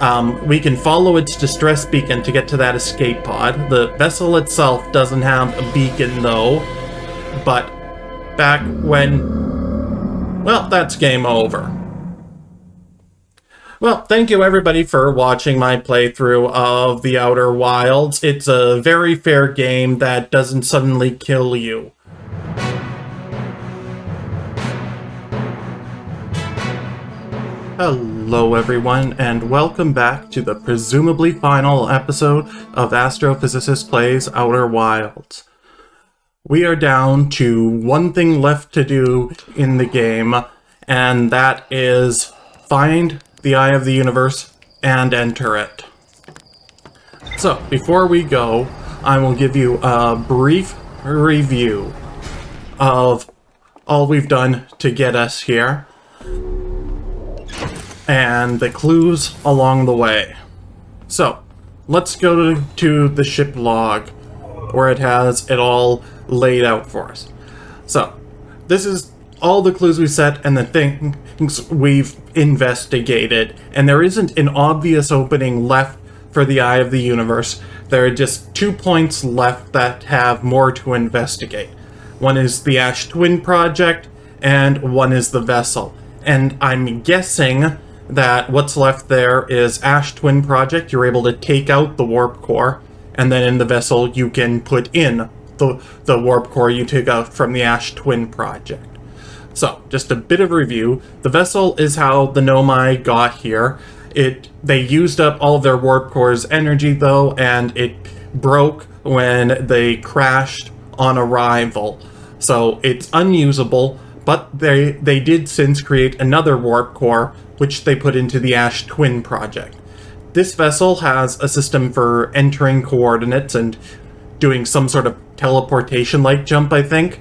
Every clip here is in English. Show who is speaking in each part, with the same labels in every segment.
Speaker 1: We can follow its distress beacon to get to that escape pod. The vessel itself doesn't have a beacon though, but back when... well, that's game over. Well, thank you everybody for watching my playthrough of The Outer Wilds. It's a very fair game that doesn't suddenly kill you. Hello everyone, and welcome back to the presumably final episode of Astrophysicist Plays Outer Wilds. We are down to one thing left to do in the game, and that is find the Eye of the Universe and enter it. So, before we go, I will give you a brief review of all we've done to get us here, and the clues along the way. So, let's go to the ship log, where it has it all laid out for us. So, this is all the clues we set and the things we've investigated, and there isn't an obvious opening left for the Eye of the Universe. There are just 2 points left that have more to investigate. One is the Ash Twin Project, and one is the vessel. And I'm guessing that what's left there is Ash Twin Project. You're able to take out the warp core, and then in the vessel you can put in the warp core you took out from the Ash Twin Project. So, just a bit of review. The vessel is how the Nomai got here. They used up all of their warp core's energy though, and it broke when they crashed on arrival. So it's unusable, but they did since create another warp core, which they put into the Ash Twin Project. This vessel has a system for entering coordinates and doing some sort of teleportation-like jump, I think.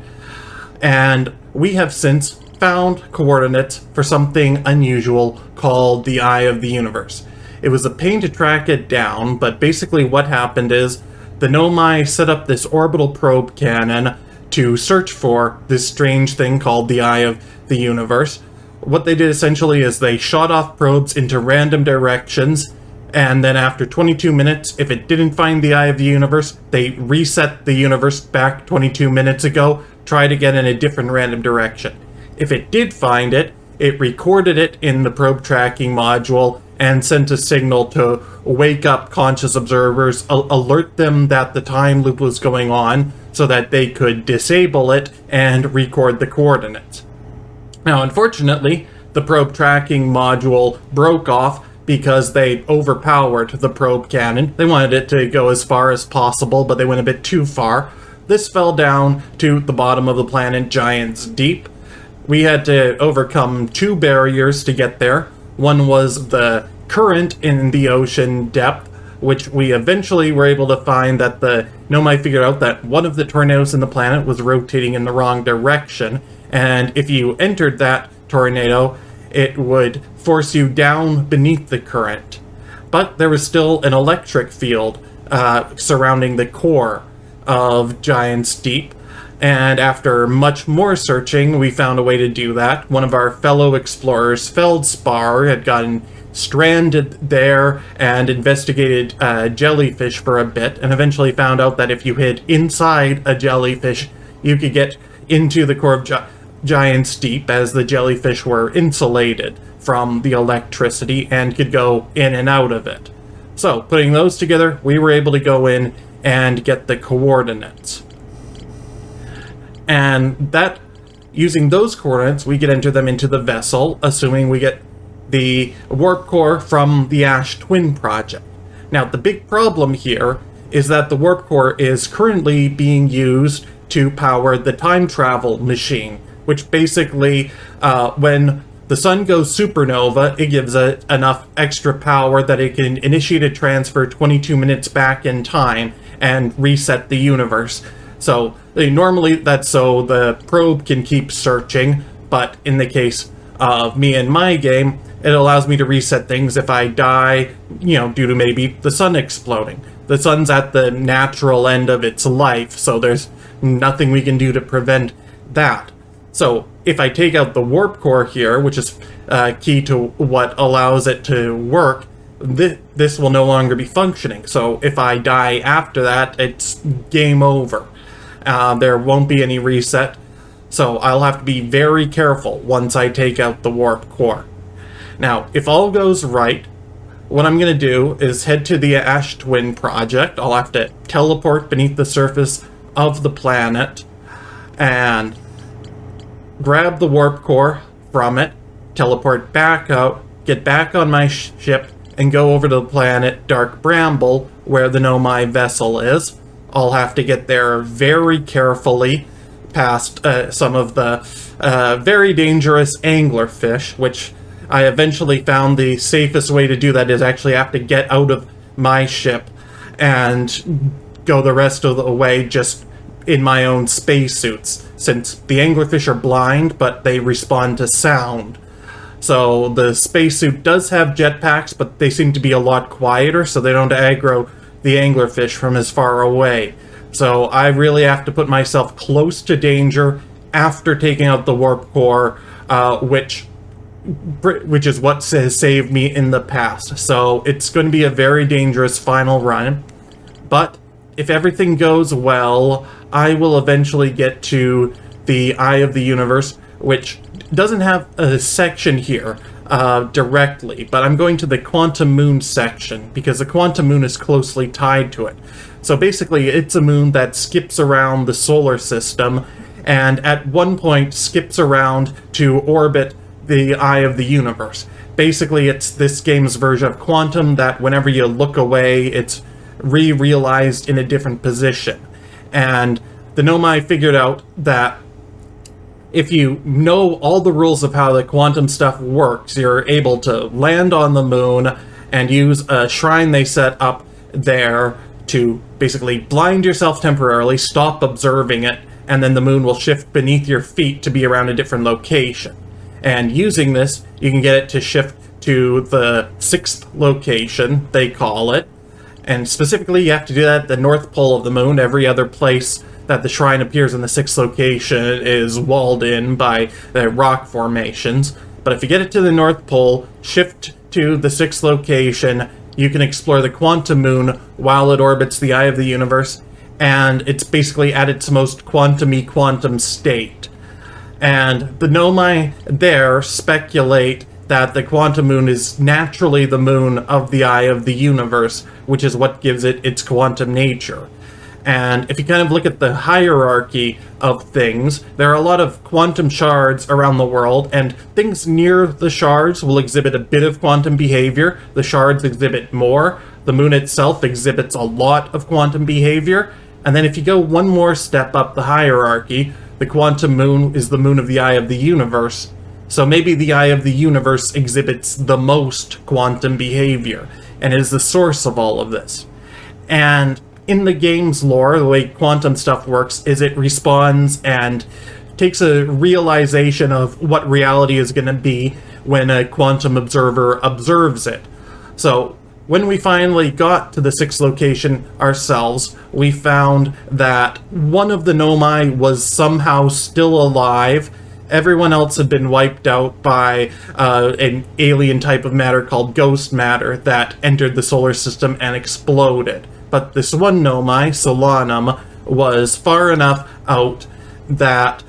Speaker 1: And we have since found coordinates for something unusual called the Eye of the Universe. It was a pain to track it down, but basically what happened is the Nomai set up this orbital probe cannon to search for this strange thing called the Eye of the Universe. What they did essentially is they shot off probes into random directions, and then after 22 minutes, if it didn't find the Eye of the Universe, they reset the universe back 22 minutes ago, tried again in a different random direction. If it did find it, it recorded it in the probe tracking module and sent a signal to wake up conscious observers, alert them that the time loop was going on so that they could disable it and record the coordinates. Now, unfortunately, the probe tracking module broke off because they overpowered the probe cannon. They wanted it to go as far as possible, but they went a bit too far. This fell down to the bottom of the planet Giant's Deep. We had to overcome 2 barriers to get there. One was the current in the ocean depth, which we eventually were able to find that the Nomai figured out that one of the tornadoes in the planet was rotating in the wrong direction, and if you entered that tornado, it would force you down beneath the current. But there was still an electric field surrounding the core of Giant's Deep, and after much more searching, we found a way to do that. One of our fellow explorers, Feldspar, had gotten stranded there and investigated jellyfish for a bit, and eventually found out that if you hid inside a jellyfish, you could get into the core of Giant's Deep, as the jellyfish were insulated from the electricity and could go in and out of it. So, putting those together, we were able to go in and get the coordinates. And that, using those coordinates, we could enter them into the vessel, assuming we get the warp core from the Ash Twin Project. Now, the big problem here is that the warp core is currently being used to power the time travel machine, which basically, when the sun goes supernova, it gives it enough extra power that it can initiate a transfer 22 minutes back in time and reset the universe. So normally that's so the probe can keep searching, but in the case of me and my game, it allows me to reset things if I die, due to maybe the sun exploding. The sun's at the natural end of its life, so there's nothing we can do to prevent that. So if I take out the warp core here, which is key to what allows it to work, this will no longer be functioning. So if I die after that, it's game over. There won't be any reset. So I'll have to be very careful once I take out the warp core. Now, if all goes right, what I'm going to do is head to the Ash Twin project. I'll have to teleport beneath the surface of the planet and grab the warp core from it, teleport back out, get back on my ship, and go over to the planet Dark Bramble, where the Nomai vessel is. I'll have to get there very carefully, past some of the very dangerous anglerfish, which I eventually found the safest way to do that is actually have to get out of my ship and go the rest of the way just in my own spacesuits, since the anglerfish are blind, but they respond to sound. So the spacesuit does have jetpacks, but they seem to be a lot quieter, so they don't aggro the anglerfish from as far away. So I really have to put myself close to danger after taking out the warp core, which is what has saved me in the past. So it's going to be a very dangerous final run, but if everything goes well, I will eventually get to the Eye of the Universe, which doesn't have a section here directly, but I'm going to the Quantum Moon section because the Quantum Moon is closely tied to it. So basically, it's a moon that skips around the solar system, and at one point skips around to orbit the Eye of the Universe. Basically, it's this game's version of Quantum that whenever you look away, it's re-realized in a different position. And the Nomai figured out that if you know all the rules of how the quantum stuff works, you're able to land on the moon and use a shrine they set up there to basically blind yourself temporarily, stop observing it, and then the moon will shift beneath your feet to be around a different location. And using this, you can get it to shift to the 6th location, they call it. And specifically, you have to do that at the North Pole of the moon. Every other place that the shrine appears in the 6th location is walled in by the rock formations. But if you get it to the North Pole, shift to the 6th location, you can explore the quantum moon while it orbits the Eye of the Universe, and it's basically at its most quantum-y quantum state. And the Nomai there speculate that the quantum moon is naturally the moon of the Eye of the Universe, which is what gives it its quantum nature. And if you kind of look at the hierarchy of things, there are a lot of quantum shards around the world, and things near the shards will exhibit a bit of quantum behavior. The shards exhibit more. The moon itself exhibits a lot of quantum behavior. And then if you go one more step up the hierarchy, the quantum moon is the moon of the Eye of the Universe. So maybe the Eye of the Universe exhibits the most quantum behavior, and is the source of all of this. And in the game's lore, the way quantum stuff works is it responds and takes a realization of what reality is going to be when a quantum observer observes it. So when we finally got to the 6th location ourselves, we found that one of the Nomai was somehow still alive. Everyone else had been wiped out by an alien type of matter called ghost matter that entered the solar system and exploded. But this one Nomai, Solanum, was far enough out that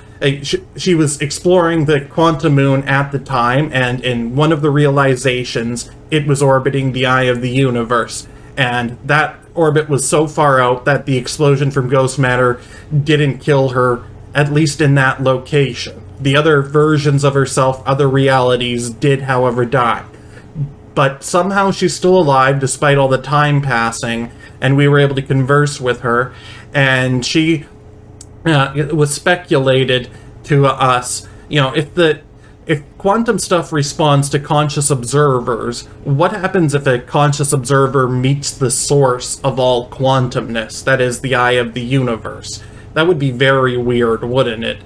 Speaker 1: she was exploring the quantum moon at the time, and in one of the realizations, it was orbiting the Eye of the Universe. And that orbit was so far out that the explosion from ghost matter didn't kill her, at least in that location. The other versions of herself, other realities, did, however, die. But somehow she's still alive despite all the time passing, and we were able to converse with her, and she it was speculated to us, if quantum stuff responds to conscious observers, what happens if a conscious observer meets the source of all quantumness, that is, the Eye of the Universe? That would be very weird, wouldn't it?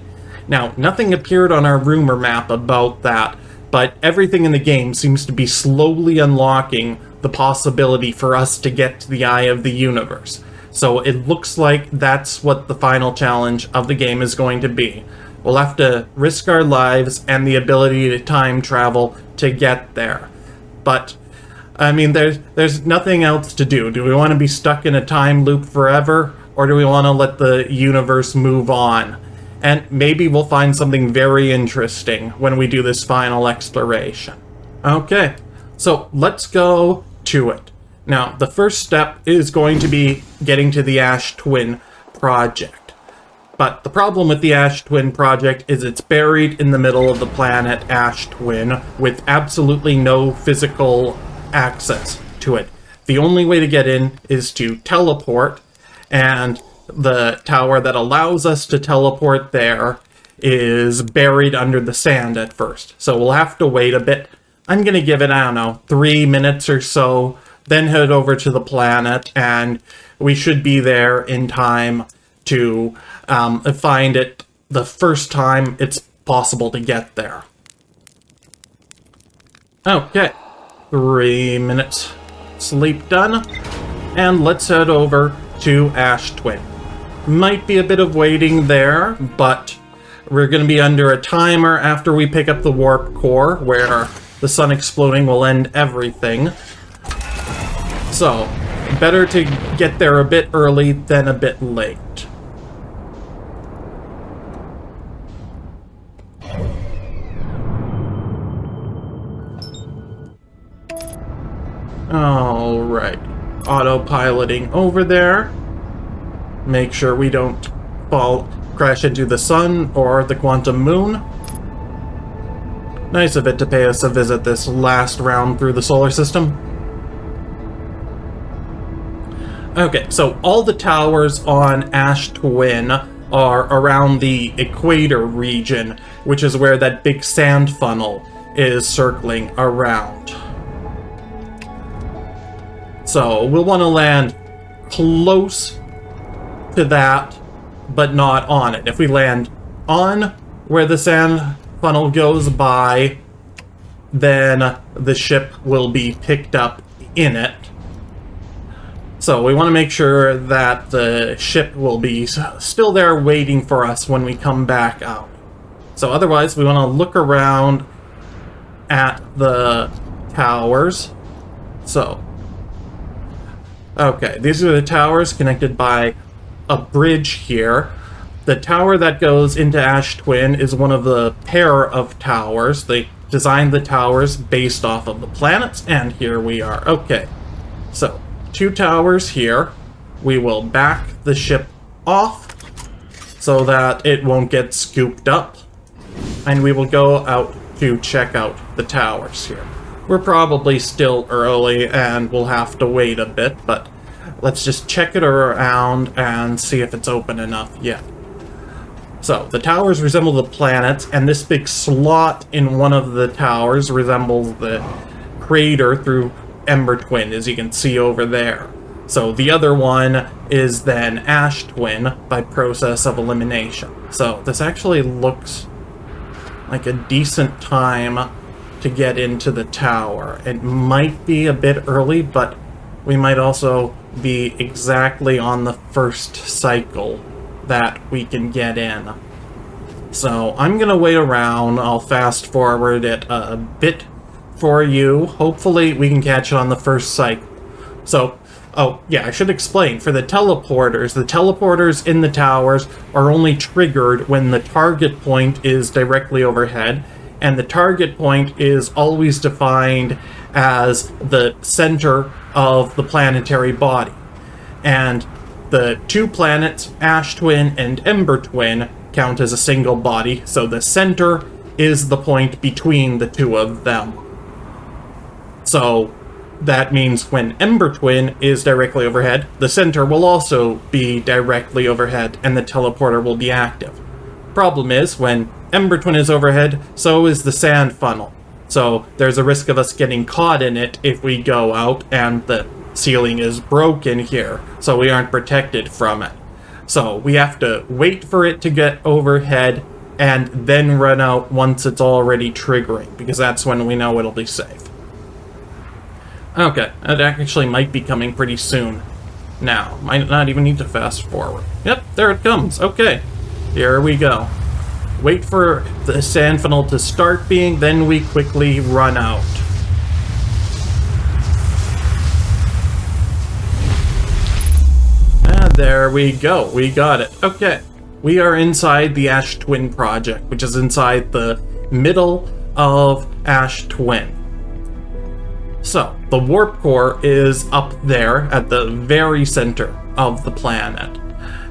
Speaker 1: Now, nothing appeared on our rumor map about that, but everything in the game seems to be slowly unlocking the possibility for us to get to the Eye of the Universe. So it looks like that's what the final challenge of the game is going to be. We'll have to risk our lives and the ability to time travel to get there. But I mean, there's nothing else to do. Do we want to be stuck in a time loop forever? Or do we want to let the universe move on? And maybe we'll find something very interesting when we do this final exploration. Okay, so let's go to it. Now, the first step is going to be getting to the Ash Twin project. But the problem with the Ash Twin project is it's buried in the middle of the planet Ash Twin with absolutely no physical access to it. The only way to get in is to teleport, and the tower that allows us to teleport there is buried under the sand at first. So we'll have to wait a bit. I'm going to give it, I don't know, 3 minutes or so, then head over to the planet, and we should be there in time to find it the first time it's possible to get there. Okay, 3 minutes sleep done, and let's head over to Ash Twin. Might be a bit of waiting there, but we're going to be under a timer after we pick up the warp core, where the sun exploding will end everything. So, better to get there a bit early than a bit late. Alright, autopiloting over there. Make sure we don't crash into the sun or the quantum moon. Nice of it to pay us a visit this last round through the solar system. Okay, so all the towers on Ash Twin are around the equator region, which is where that big sand funnel is circling around. So we'll want to land close to that, but not on it. If we land on where the sand funnel goes by, then the ship will be picked up in it. So we want to make sure that the ship will be still there waiting for us when we come back out. So otherwise, we want to look around at the towers. So, okay, these are the towers connected by a bridge here. The tower that goes into Ash Twin is one of the pair of towers. They designed the towers based off of the planets, and here we are. Okay, so 2 towers here. We will back the ship off so that it won't get scooped up, and we will go out to check out the towers here. We're probably still early and we'll have to wait a bit, but let's just check it around and see if it's open enough yet. So, the towers resemble the planets, and this big slot in one of the towers resembles the crater through Ember Twin, as you can see over there. So, the other one is then Ash Twin by process of elimination. So, this actually looks like a decent time to get into the tower. It might be a bit early, but we might also be exactly on the first cycle that we can get in. So I'm gonna wait around. I'll fast forward it a bit for you. Hopefully we can catch it on the first cycle. So, oh yeah, I should explain. For the teleporters in the towers are only triggered when the target point is directly overhead, and the target point is always defined as the center of the planetary body. And the 2 planets, Ash Twin and Ember Twin, count as a single body, so the center is the point between the 2 of them. So that means when Ember Twin is directly overhead, the center will also be directly overhead and the teleporter will be active. Problem is, when Ember Twin is overhead, so is the sand funnel. So there's a risk of us getting caught in it if we go out and the ceiling is broken here, so we aren't protected from it. So we have to wait for it to get overhead and then run out once it's already triggering, because that's when we know it'll be safe. Okay, that actually might be coming pretty soon now. Might not even need to fast forward. Yep, there it comes. Okay, here we go. Wait for the sand funnel to start being, then we quickly run out. There we go. We got it. Okay. We are inside the Ash Twin project, which is inside the middle of Ash Twin. So, the warp core is up there at the very center of the planet.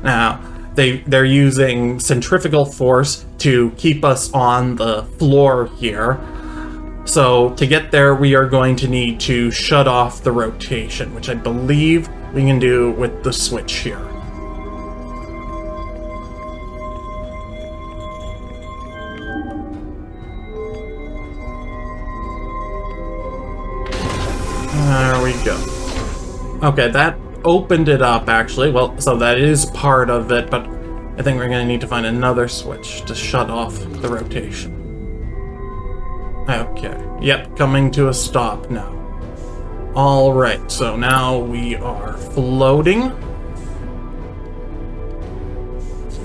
Speaker 1: Now, they're using centrifugal force to keep us on the floor here. So, to get there, we are going to need to shut off the rotation, which I believe we can do with the switch here. There we go. Okay, that opened it up, actually. Well, so that is part of it, but I think we're going to need to find another switch to shut off the rotation. Okay. Yep, coming to a stop now. Alright, so now we are floating.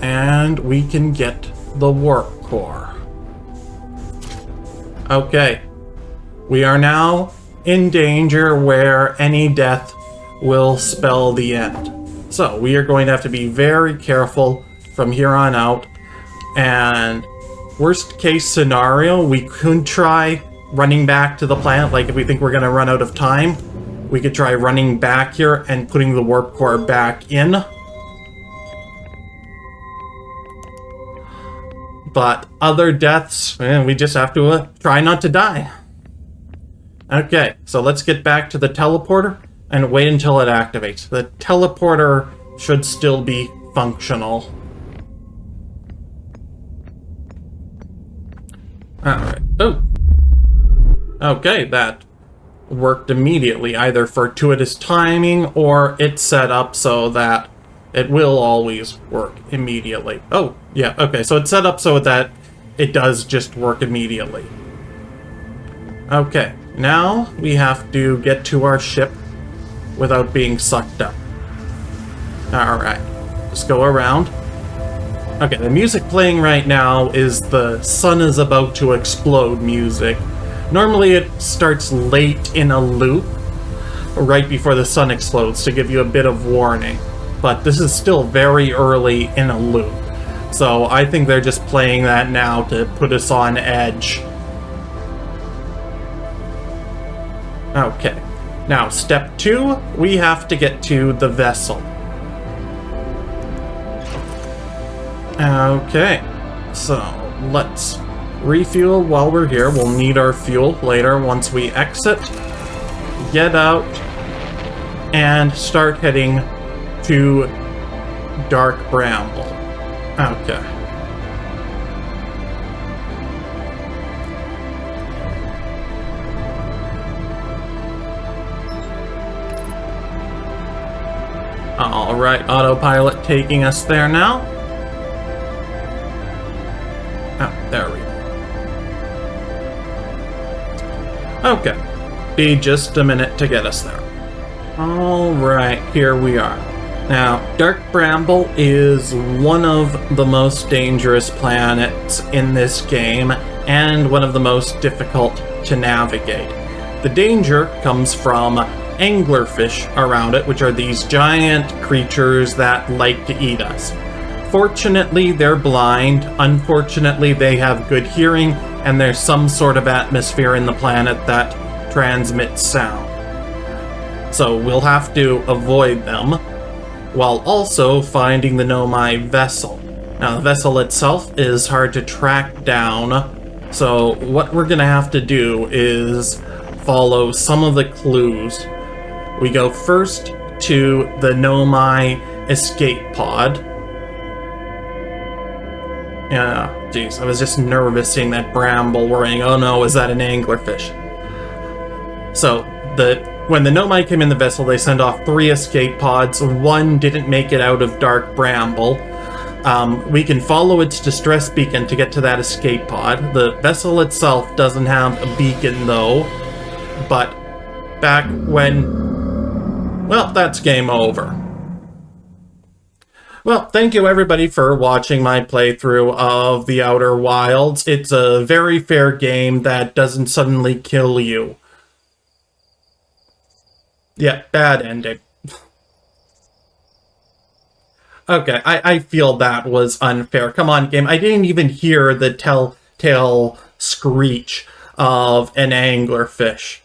Speaker 1: And we can get the warp core. Okay. We are now in danger where any death will spell the end. So we are going to have to be very careful from here on out. And worst case scenario, we could try running back to the planet. Like if we think we're going to run out of time, we could try running back here and putting the warp core back in. But other deaths, we just have to try not to die. Okay, so let's get back to the teleporter and wait until it activates. The teleporter should still be functional. Alright. Oh. Okay, that worked immediately, either fortuitous timing or it's set up so that it will always work immediately. Oh, yeah, okay, so it's set up so that it does just work immediately. Okay, now we have to get to our ship without being sucked up. Alright, just go around. Okay, the music playing right now is the sun is about to explode music. Normally it starts late in a loop, right before the sun explodes to give you a bit of warning. But this is still very early in a loop. So I think they're just playing that now to put us on edge. Okay, now step 2, we have to get to the vessel. Okay, so let's refuel while we're here. We'll need our fuel later once we exit. Get out and start heading to Dark Bramble. Okay. Alright, autopilot taking us there now. Oh, there we go. Okay. Be just a minute to get us there. Alright, here we are. Now, Dark Bramble is one of the most dangerous planets in this game, and one of the most difficult to navigate. The danger comes from anglerfish around it, which are these giant creatures that like to eat us. Fortunately, they're blind. Unfortunately, they have good hearing, and there's some sort of atmosphere in the planet that transmits sound. So we'll have to avoid them, while also finding the Nomai vessel. Now, the vessel itself is hard to track down, so what we're gonna have to do is follow some of the clues. We go first to the Nomai escape pod. Yeah, jeez, I was just nervous seeing that bramble worrying, oh no, is that an anglerfish? So, when the Nomai came in the vessel, they sent off 3 escape pods. 1 didn't make it out of Dark Bramble. We can follow its distress beacon to get to that escape pod. The vessel itself doesn't have a beacon, though. But back when... well, that's game over. Well, thank you everybody for watching my playthrough of The Outer Wilds. It's a very fair game that doesn't suddenly kill you. Yeah, bad ending. Okay, I feel that was unfair. Come on, game. I didn't even hear the telltale screech of an anglerfish.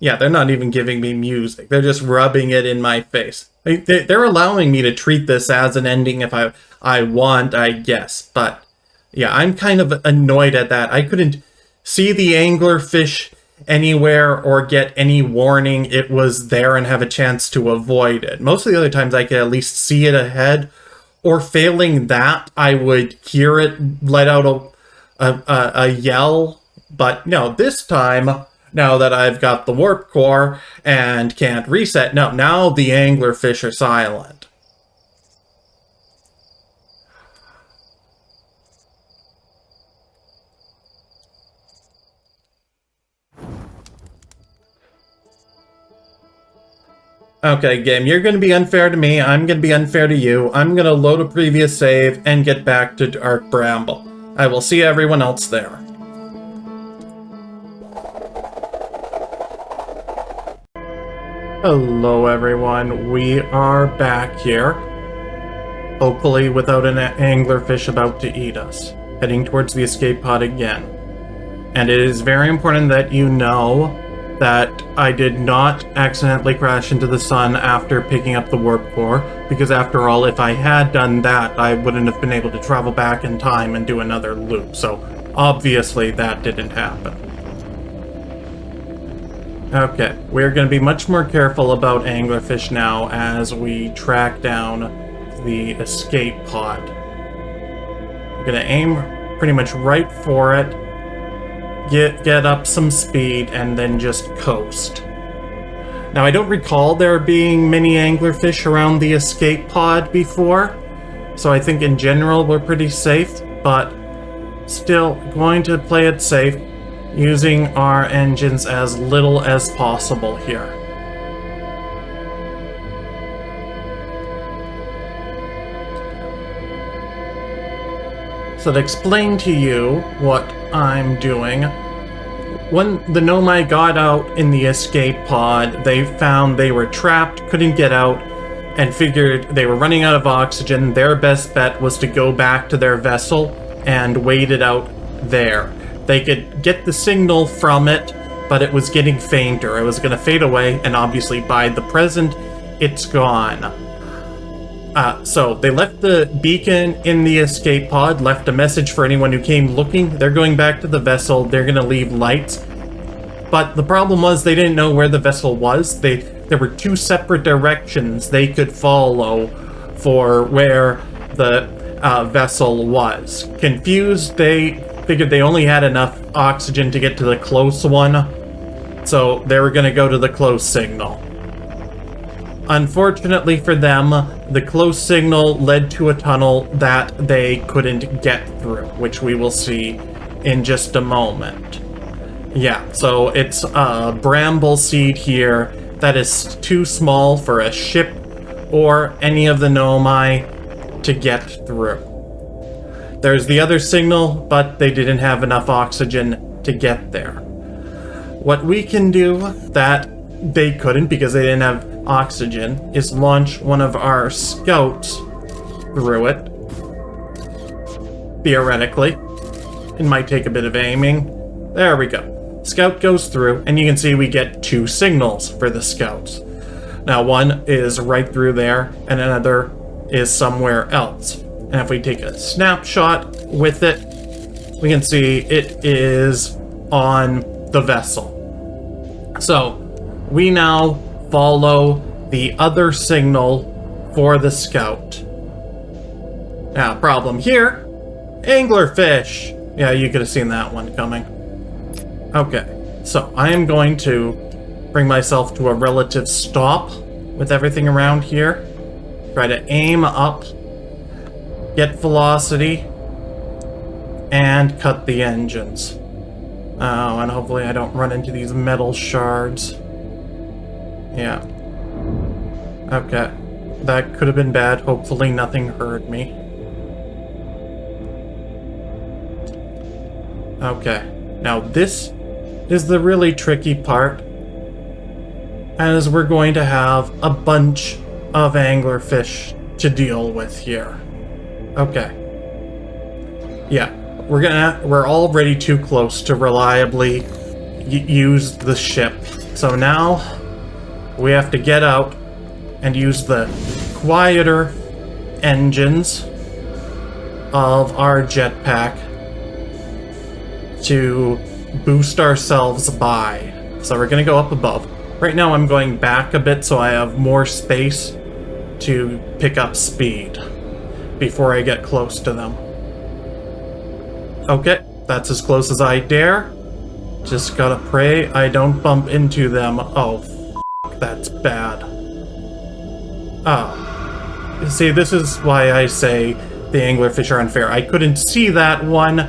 Speaker 1: Yeah, they're not even giving me music. They're just rubbing it in my face. They're allowing me to treat this as an ending if I want, I guess. But yeah, I'm kind of annoyed at that. I couldn't see the anglerfish anywhere or get any warning it was there and have a chance to avoid it. Most of the other times I could at least see it ahead, or failing that, I would hear it let out a yell. But no, this time, now that I've got the warp core and can't reset, no, now the anglerfish are silent. Okay, game, you're going to be unfair to me, I'm going to be unfair to you. I'm going to load a previous save and get back to Dark Bramble. I will see everyone else there. Hello everyone, we are back here. Hopefully without an anglerfish about to eat us. Heading towards the escape pod again. And it is very important that you know that I did not accidentally crash into the sun after picking up the warp core, because after all, if I had done that, I wouldn't have been able to travel back in time and do another loop, so obviously that didn't happen. Okay, we're going to be much more careful about anglerfish now as we track down the escape pod. I'm going to aim pretty much right for it, get up some speed, and then just coast. Now, I don't recall there being many anglerfish around the escape pod before, so I think in general we're pretty safe, but still going to play it safe, using our engines as little as possible here. So to explain to you what I'm doing, when the Nomai got out in the escape pod, they found they were trapped, couldn't get out, and figured they were running out of oxygen. Their best bet was to go back to their vessel and wait it out there. They could get the signal from it, but it was getting fainter. It was going to fade away, and obviously by the present, it's gone. So they left the beacon in the escape pod, left a message for anyone who came looking. They're going back to the vessel. They're going to leave lights. But the problem was they didn't know where the vessel was. There were two separate directions they could follow for where the vessel was. Confused, they figured they only had enough oxygen to get to the close one, so they were going to go to the close signal. Unfortunately for them, the close signal led to a tunnel that they couldn't get through, which we will see in just a moment. Yeah, so it's a bramble seed here that is too small for a ship or any of the Nomai to get through. There's the other signal, but they didn't have enough oxygen to get there. What we can do that they couldn't because they didn't have oxygen is launch one of our scouts through it. Theoretically. It might take a bit of aiming. There we go. Scout goes through, and you can see we get two signals for the scouts. Now, one is right through there, and another is somewhere else. And if we take a snapshot with it, we can see it is on the vessel. So, we now follow the other signal for the scout. Now, problem here, anglerfish. Yeah, you could have seen that one coming. Okay, so I am going to bring myself to a relative stop with everything around here. Try to aim up, get velocity, and cut the engines. Oh, and hopefully I don't run into these metal shards. Yeah. Okay. That could have been bad. Hopefully nothing hurt me. Okay. Now this is the really tricky part. as we're going to have a bunch of anglerfish to deal with here. Okay. Yeah, we're already too close to reliably use the ship. So now we have to get out and use the quieter engines of our jetpack to boost ourselves by. So we're gonna go up above. Right now I'm going back a bit so I have more space to pick up speed before I get close to them. Okay, that's as close as I dare. Just gotta pray I don't bump into them. Oh, that's bad. Oh. You see, this is why I say the anglerfish are unfair. I couldn't see that one,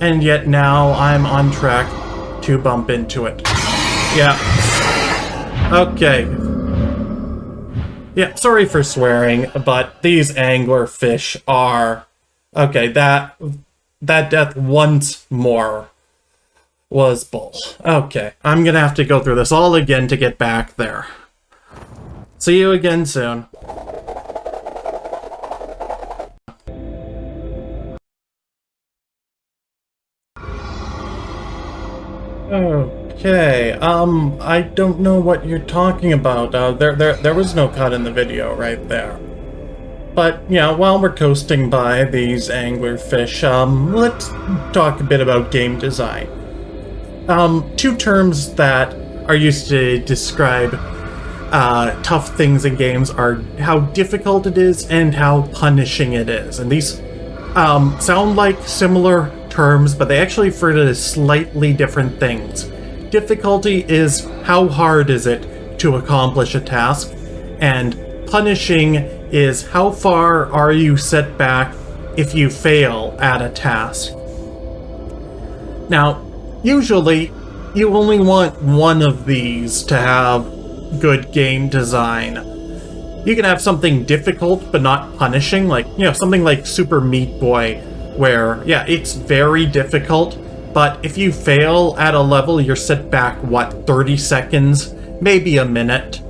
Speaker 1: and yet now I'm on track to bump into it. Yeah. Okay. Yeah, sorry for swearing, but these anglerfish are... Okay, that death once more was bull. Okay, I'm gonna have to go through this all again to get back there. See you again soon. Okay, I don't know what you're talking about. There was no cut in the video right there. But, yeah, while we're coasting by these anglerfish, let's talk a bit about game design. Two terms that are used to describe tough things in games are how difficult it is and how punishing it is. And these sound like similar terms, but they actually refer to slightly different things. Difficulty is how hard is it to accomplish a task, and punishing is how far are you set back if you fail at a task. Now, usually you only want one of these to have good game design. You can have something difficult but not punishing, like, you know, something like Super Meat Boy, where, yeah, it's very difficult, but if you fail at a level, you're set back, what, 30 seconds? Maybe a minute.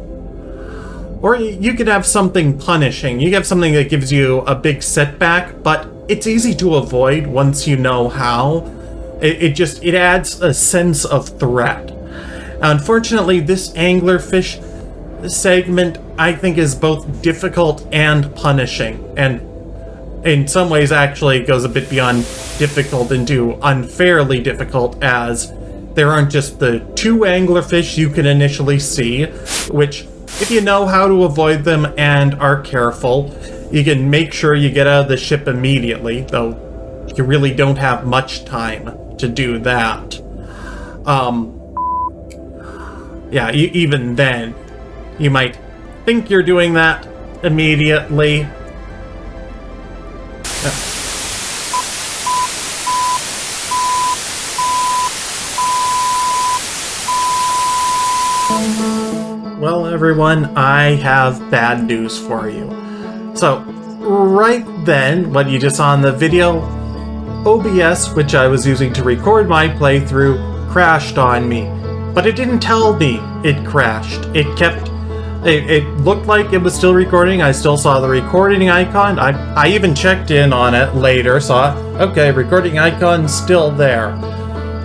Speaker 1: Or you could have something punishing. You have something that gives you a big setback, but it's easy to avoid once you know how. It adds a sense of threat. Unfortunately, this anglerfish segment, I think, is both difficult and punishing, and in some ways actually goes a bit beyond difficult into unfairly difficult, as there aren't just the two anglerfish you can initially see, which, if you know how to avoid them and are careful, you can make sure you get out of the ship immediately, though you really don't have much time to do that. Yeah, even then, you might think you're doing that immediately. Well, everyone, I have bad news for you. So, right then, what you just saw in the video, OBS, which I was using to record my playthrough, crashed on me. But it didn't tell me it crashed. It looked like it was still recording. I still saw the recording icon. I even checked in on it later, saw, okay, recording icon's still there.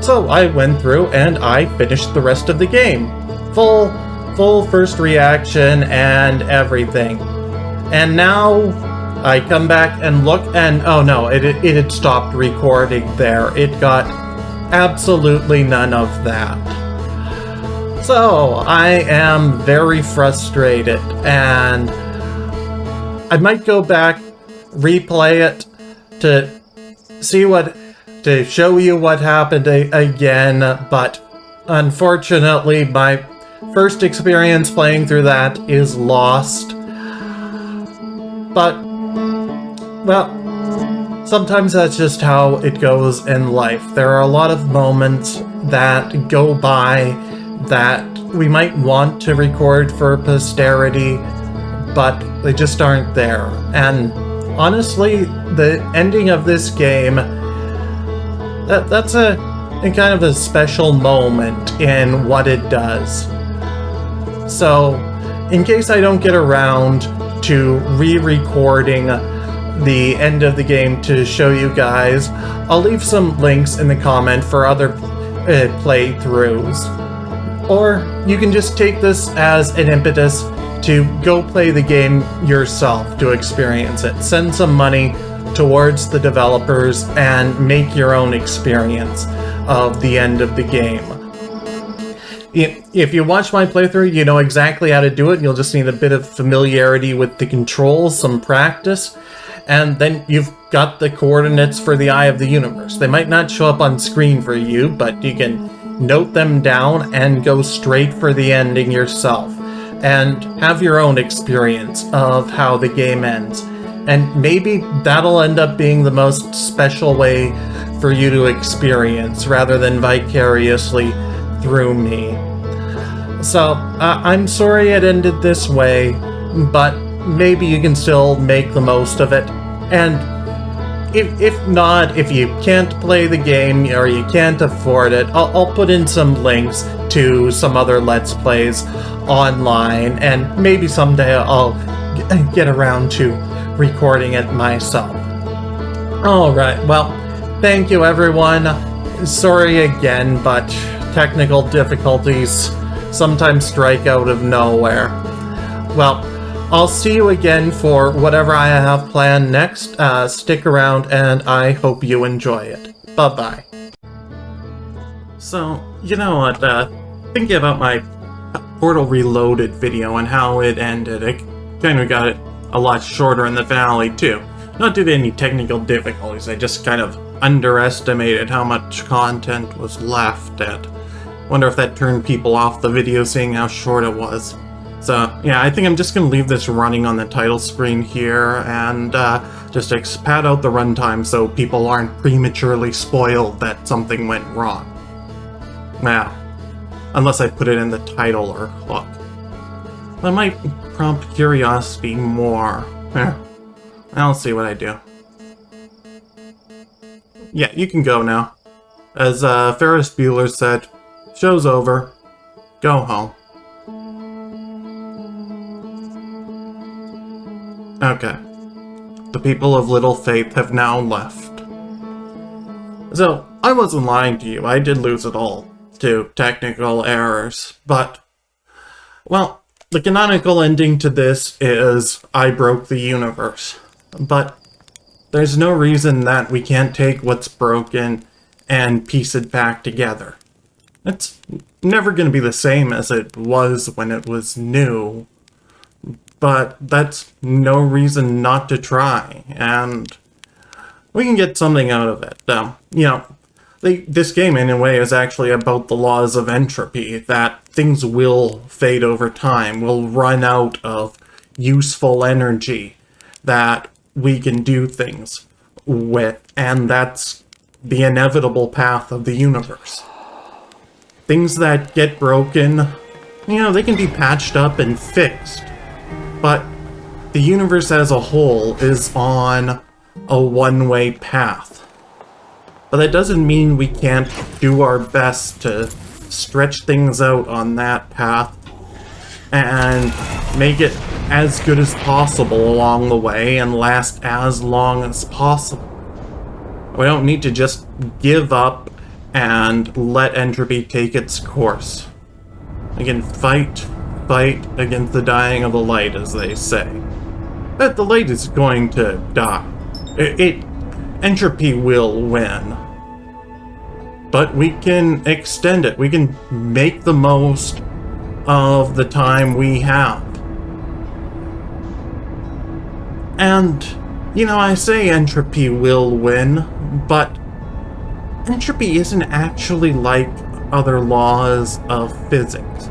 Speaker 1: So I went through and I finished the rest of the game. Full first reaction and everything. And now I come back and look, and oh no, it had stopped recording there. It got absolutely none of that. So I am very frustrated, and I might go back, replay it to show you what happened again, but unfortunately my first experience playing through that is lost. But, well, sometimes that's just how it goes in life. There are a lot of moments that go by that we might want to record for posterity, but they just aren't there. And honestly, the ending of this game, that's a kind of a special moment in what it does. So, in case I don't get around to re-recording the end of the game to show you guys, I'll leave some links in the comment for other playthroughs. Or you can just take this as an impetus to go play the game yourself to experience it. Send some money towards the developers and make your own experience of the end of the game. If you watch my playthrough, you know exactly how to do it. You'll just need a bit of familiarity with the controls, some practice, and then you've got the coordinates for the Eye of the Universe. They might not show up on screen for you, but you can note them down and go straight for the ending yourself, and have your own experience of how the game ends. And maybe that'll end up being the most special way for you to experience, rather than vicariously through me. So, I'm sorry it ended this way, but maybe you can still make the most of it. And if not, if you can't play the game or you can't afford it, I'll put in some links to some other Let's Plays online, and maybe someday I'll get around to recording it myself. Alright, well, thank you everyone. Sorry again, but technical difficulties sometimes strike out of nowhere. Well, I'll see you again for whatever I have planned next. Stick around, and I hope you enjoy it. Bye-bye. So, you know what, thinking about my Portal Reloaded video and how it ended, it kind of got it a lot shorter in the valley, too. Not due to any technical difficulties, I just kind of underestimated how much content was left, and wonder if that turned people off the video seeing how short it was. So, yeah, I think I'm just going to leave this running on the title screen here, and just pad out the runtime so people aren't prematurely spoiled that something went wrong. Now, unless I put it in the title or hook. That might prompt curiosity more. I'll see what I do. Yeah, you can go now. As Ferris Bueller said, show's over. Go home. Okay. The people of little faith have now left. So, I wasn't lying to you. I did lose it all to technical errors, but, well, the canonical ending to this is I broke the universe. But there's no reason that we can't take what's broken and piece it back together. It's never going to be the same as it was when it was new, but that's no reason not to try, and we can get something out of it. You know, this game, in a way, is actually about the laws of entropy, that things will fade over time, will run out of useful energy that we can do things with, and that's the inevitable path of the universe. Things that get broken, you know, they can be patched up and fixed, but the universe as a whole is on a one-way path. But that doesn't mean we can't do our best to stretch things out on that path and make it as good as possible along the way and last as long as possible. We don't need to just give up and let entropy take its course. We can fight against the dying of the light, as they say. But the light is going to die. Entropy will win. But we can extend it. We can make the most of the time we have. And, you know, I say entropy will win, but entropy isn't actually like other laws of physics.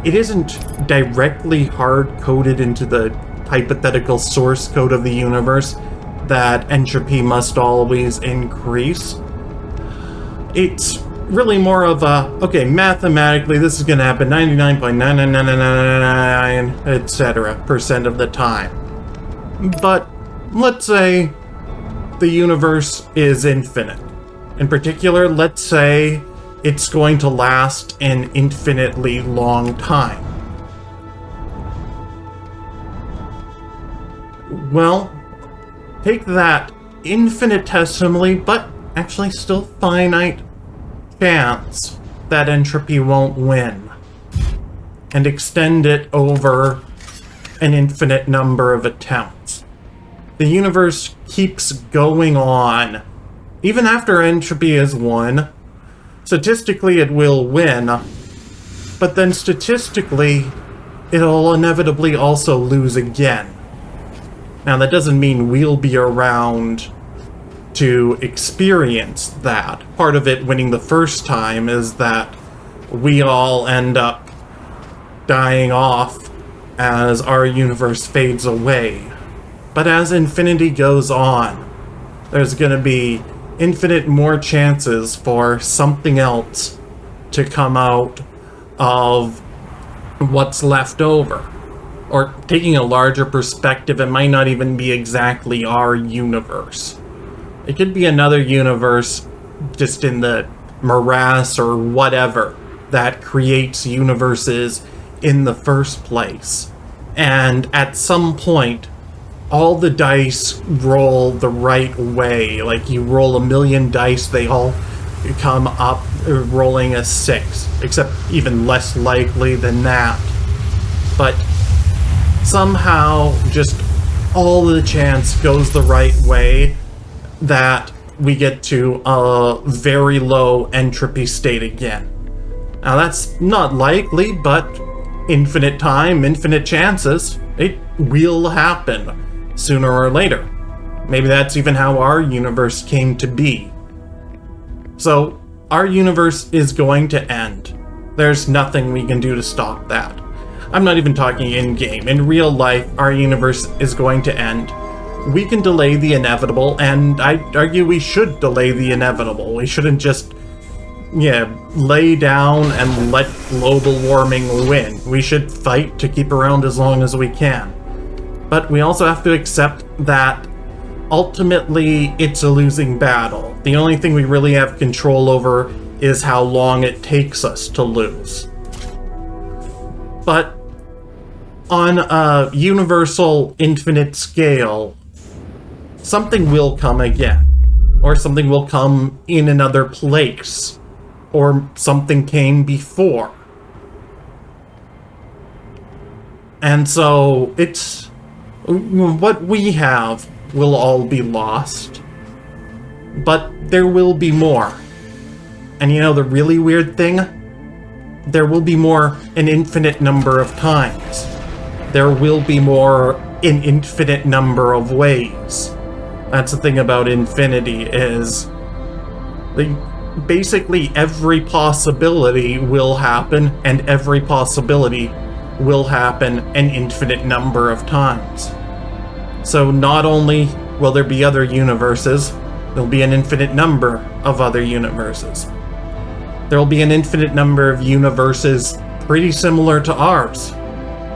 Speaker 1: It isn't directly hard-coded into the hypothetical source code of the universe that entropy must always increase. It's really more of a, okay, mathematically this is going to happen 99.99999, etc. % of the time. But let's say the universe is infinite. In particular, let's say it's going to last an infinitely long time. well, take that infinitesimally, but actually still finite chance that entropy won't win, and extend it over an infinite number of attempts. The universe keeps going on. Even after entropy is won, statistically it will win, but then statistically it'll inevitably also lose again. Now that doesn't mean we'll be around to experience that. Part of it winning the first time is that we all end up dying off as our universe fades away. But as infinity goes on, there's going to be infinite more chances for something else to come out of what's left over. Or taking a larger perspective, it might not even be exactly our universe. It could be another universe just in the morass or whatever that creates universes in the first place. And at some point, all the dice roll the right way. Like, you roll 1,000,000 dice, they all come up rolling a 6, except even less likely than that. But somehow, just all the chance goes the right way that we get to a very low entropy state again. Now that's not likely, but infinite time, infinite chances, it will happen sooner or later. Maybe that's even how our universe came to be. So, our universe is going to end. There's nothing we can do to stop that. I'm not even talking in-game. In real life, our universe is going to end. We can delay the inevitable, and I'd argue we should delay the inevitable. We shouldn't just, lay down and let global warming win. We should fight to keep around as long as we can. But we also have to accept that ultimately it's a losing battle. The only thing we really have control over is how long it takes us to lose. But on a universal infinite scale, something will come again. Or something will come in another place. Or something came before. And so it's what we have will all be lost. But there will be more. And you know the really weird thing? There will be more an infinite number of times. There will be more an infinite number of ways. That's the thing about infinity, is basically every possibility will happen, and every possibility will happen an infinite number of times. So not only will there be other universes, there'll be an infinite number of other universes. There'll be an infinite number of universes pretty similar to ours.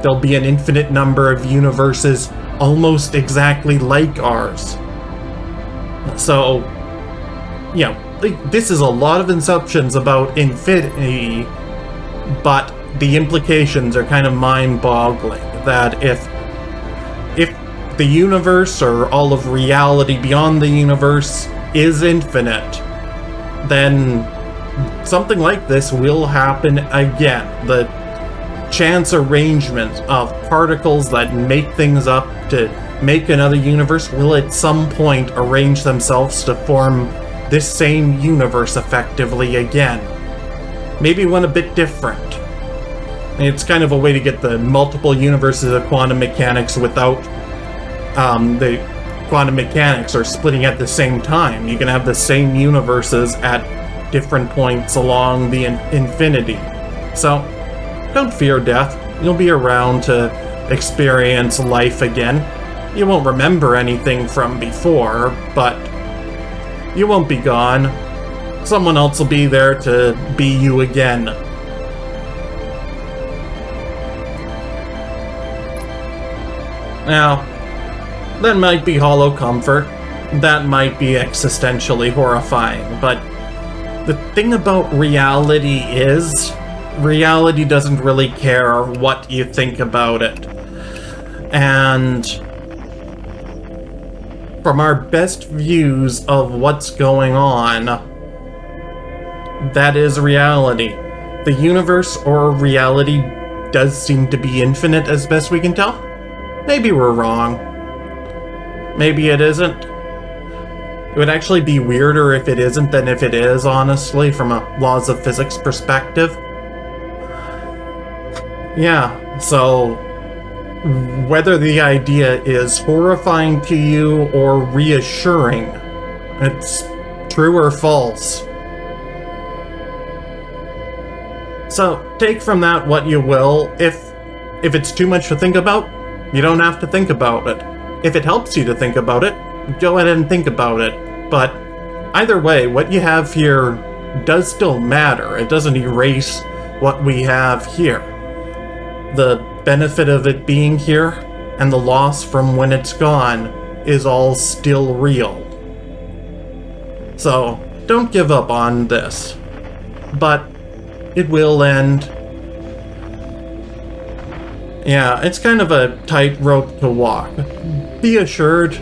Speaker 1: There'll be an infinite number of universes almost exactly like ours. So, this is a lot of assumptions about infinity, but the implications are kind of mind-boggling. That if the universe, or all of reality beyond the universe, is infinite, then something like this will happen again. The chance arrangement of particles that make things up to make another universe will at some point arrange themselves to form this same universe effectively again. Maybe one a bit different. It's kind of a way to get the multiple universes of quantum mechanics without the quantum mechanics are splitting at the same time. You can have the same universes at different points along the infinity. So, don't fear death. You'll be around to experience life again. You won't remember anything from before, but you won't be gone. Someone else will be there to be you again. Now, that might be hollow comfort. That might be existentially horrifying, but the thing about reality is, reality doesn't really care what you think about it. And from our best views of what's going on, that is reality. The universe or reality does seem to be infinite as best we can tell. Maybe we're wrong. Maybe it isn't. It would actually be weirder if it isn't than if it is, honestly, from a laws of physics perspective. Yeah, so whether the idea is horrifying to you or reassuring, it's true or false. So take from that what you will. If it's too much to think about, you don't have to think about it. If it helps you to think about it, go ahead and think about it. But either way, what you have here does still matter. It doesn't erase what we have here. The benefit of it being here and the loss from when it's gone is all still real. So don't give up on this. But it will end. Yeah, it's kind of a tightrope to walk. Be assured,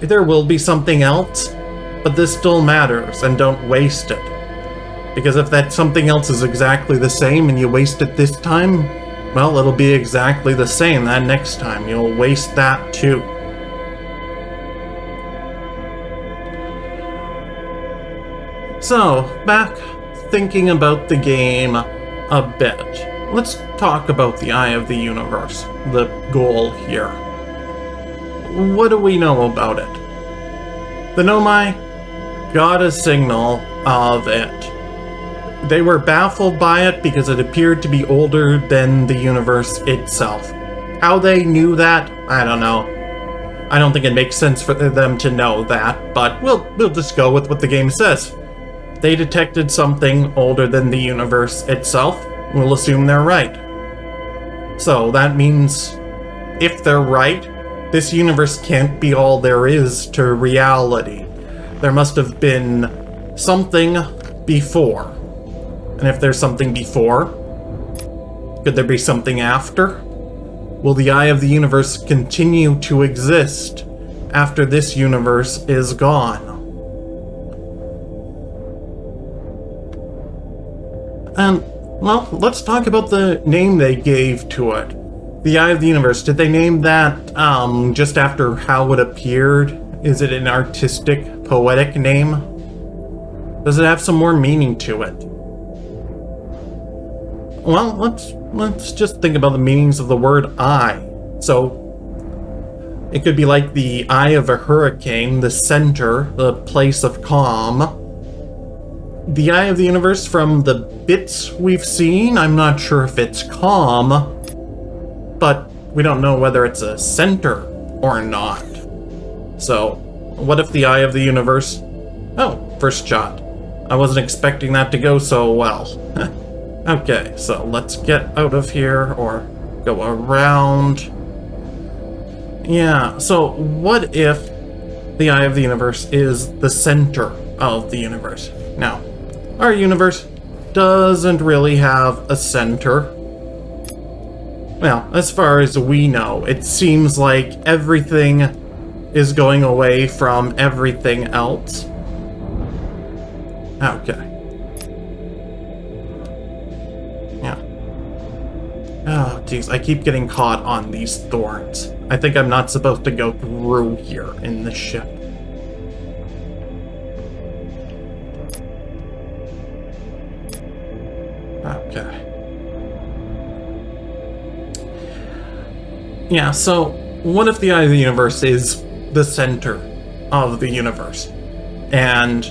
Speaker 1: there will be something else, but this still matters, and don't waste it. Because if that something else is exactly the same and you waste it this time, well, it'll be exactly the same that next time. You'll waste that too. So, back thinking about the game a bit. Let's talk about the Eye of the Universe, the goal here. What do we know about it? The Nomai got a signal of it. They were baffled by it because it appeared to be older than the universe itself. How they knew that, I don't know. I don't think it makes sense for them to know that, but we'll just go with what the game says. They detected something older than the universe itself. We'll assume they're right. So that means if they're right, this universe can't be all there is to reality. There must have been something before. And if there's something before, could there be something after? Will the Eye of the Universe continue to exist after this universe is gone? And, well, let's talk about the name they gave to it. The Eye of the Universe, did they name that just after how it appeared? Is it an artistic, poetic name? Does it have some more meaning to it? Well, let's just think about the meanings of the word eye. So, it could be like the eye of a hurricane, the center, the place of calm. The Eye of the Universe, from the bits we've seen, I'm not sure if it's calm, but we don't know whether it's a center or not. So, what if the Eye of the Universe... Oh, first shot. I wasn't expecting that to go so well. Okay, so let's get out of here, or go around. Yeah, so what if the Eye of the Universe is the center of the universe? Now, our universe doesn't really have a center. Well, as far as we know, it seems like everything is going away from everything else. Okay. Yeah. Oh, jeez, I keep getting caught on these thorns. I think I'm not supposed to go through here in the ship. Okay. Yeah, so what if the Eye of the Universe is the center of the universe? And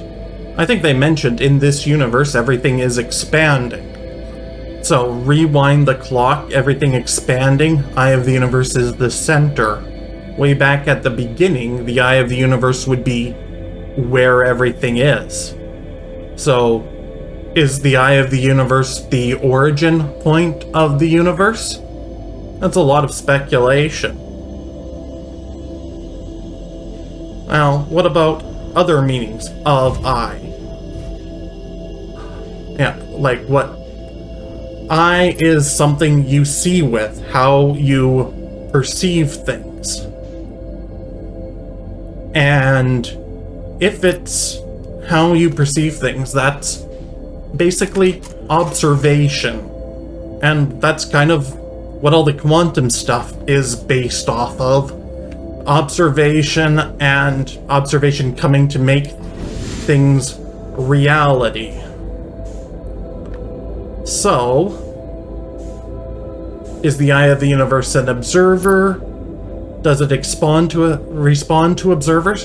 Speaker 1: I think they mentioned in this universe everything is expanding. So rewind the clock, everything expanding, Eye of the Universe is the center. Way back at the beginning, the Eye of the Universe would be where everything is. So, is the Eye of the Universe the origin point of the universe? That's a lot of speculation. Well, what about other meanings of eye? Yeah, like what? Eye is something you see with, how you perceive things. And if it's how you perceive things, that's basically observation. And that's kind of what all the quantum stuff is based off of. Observation, and observation coming to make things reality. So, is the eye of the universe an observer? Does it respond to observers?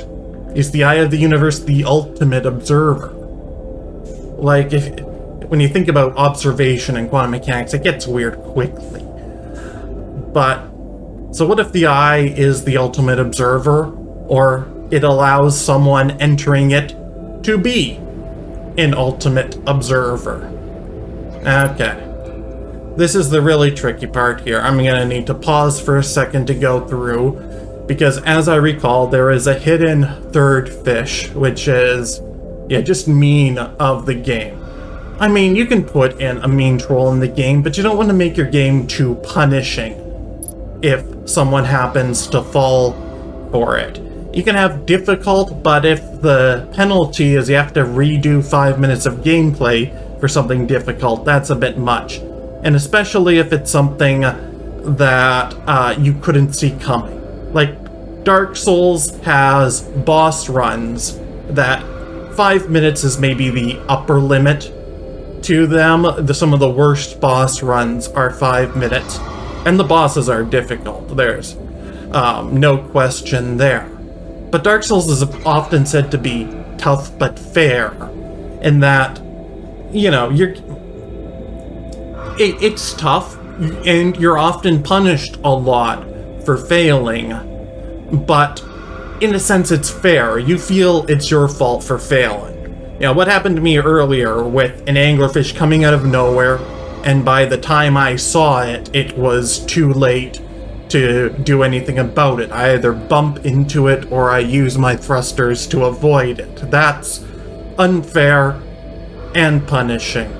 Speaker 1: Is the eye of the universe the ultimate observer? Like, when you think about observation and quantum mechanics, it gets weird quickly. But, so what if the eye is the ultimate observer, or it allows someone entering it to be an ultimate observer? Okay. This is the really tricky part here. I'm gonna need to pause for a second to go through, because as I recall, there is a hidden third fish, which is, yeah, just mean of the game. I mean, you can put in a mean troll in the game, but you don't want to make your game too punishing if someone happens to fall for it. You can have difficult, but if the penalty is you have to redo 5 minutes of gameplay for something difficult, that's a bit much. And especially if it's something that you couldn't see coming. Like, Dark Souls has boss runs that 5 minutes is maybe the upper limit to them. Some of the worst boss runs are 5 minutes. And the bosses are difficult. There's no question there. But Dark Souls is often said to be tough but fair. In that, you know, it's tough, and you're often punished a lot for failing, but in a sense it's fair. You feel it's your fault for failing. You know, what happened to me earlier with an anglerfish coming out of nowhere, and by the time I saw it, it was too late to do anything about it. I either bump into it or I use my thrusters to avoid it. That's unfair and punishing.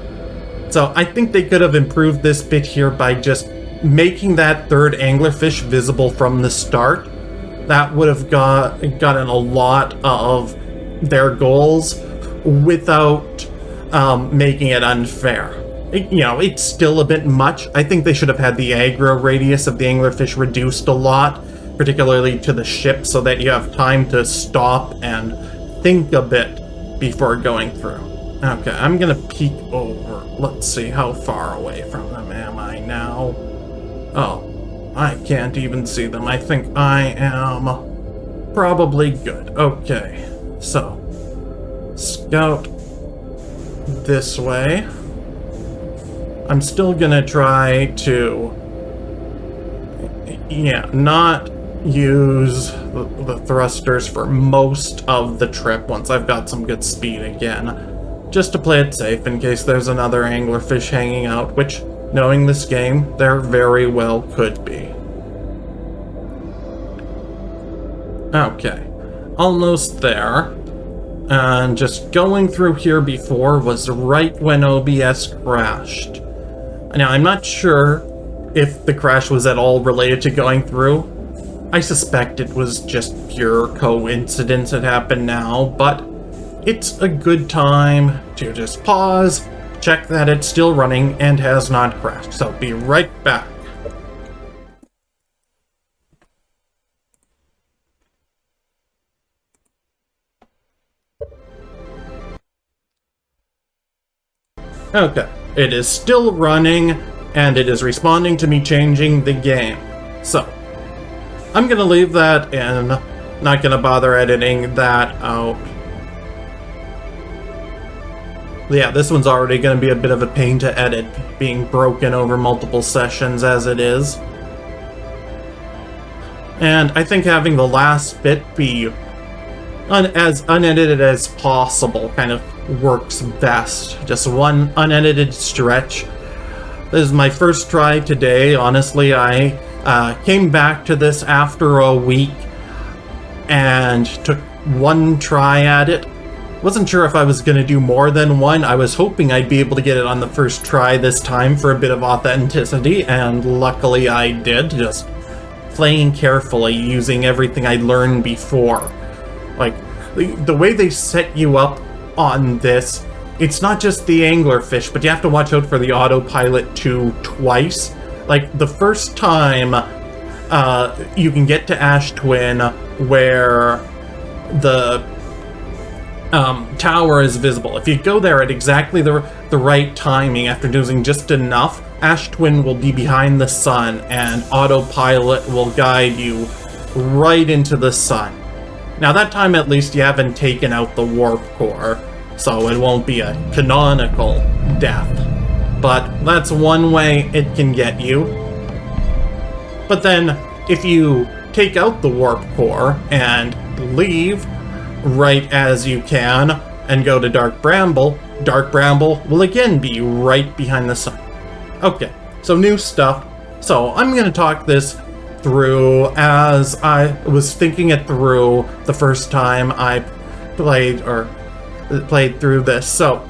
Speaker 1: So I think they could have improved this bit here by just making that third anglerfish visible from the start. That would have gotten a lot of their goals without making it unfair. You know, it's still a bit much. I think they should have had the aggro radius of the anglerfish reduced a lot, particularly to the ship, so that you have time to stop and think a bit before going through. Okay, I'm gonna peek over. Let's see, how far away from them am I now? Oh, I can't even see them. I think I am probably good. Okay, so scout this way. I'm still gonna try to, yeah, not use the thrusters for most of the trip once I've got some good speed again. Just to play it safe in case there's another anglerfish hanging out, which, knowing this game, there very well could be. Okay, almost there. And just going through here before was right when OBS crashed. Now, I'm not sure if the crash was at all related to going through. I suspect it was just pure coincidence it happened now, but it's a good time to just pause, check that it's still running and has not crashed. So be right back. Okay, it is still running, and it is responding to me changing the game. So, I'm gonna leave that in, not gonna bother editing that out. Yeah, this one's already gonna be a bit of a pain to edit, being broken over multiple sessions as it is. And I think having the last bit be as unedited as possible kind of works best. Just one unedited stretch. This is my first try today. Honestly, I came back to this after a week and took one try at it. Wasn't sure if I was going to do more than one. I was hoping I'd be able to get it on the first try this time for a bit of authenticity, and luckily I did, just playing carefully, using everything I learned before. Like, the way they set you up on this, it's not just the anglerfish, but you have to watch out for the autopilot too twice. Like, the first time, you can get to Ash Twin where the tower is visible. If you go there at exactly the right timing after using just enough, Ash Twin will be behind the sun and autopilot will guide you right into the sun. Now that time at least you haven't taken out the warp core, so it won't be a canonical death. But that's one way it can get you. But then, if you take out the warp core and leave right as you can and go to Dark Bramble will again be right behind the sun. Okay, so new stuff. So I'm going to talk this through as I was thinking it through the first time I played through this. So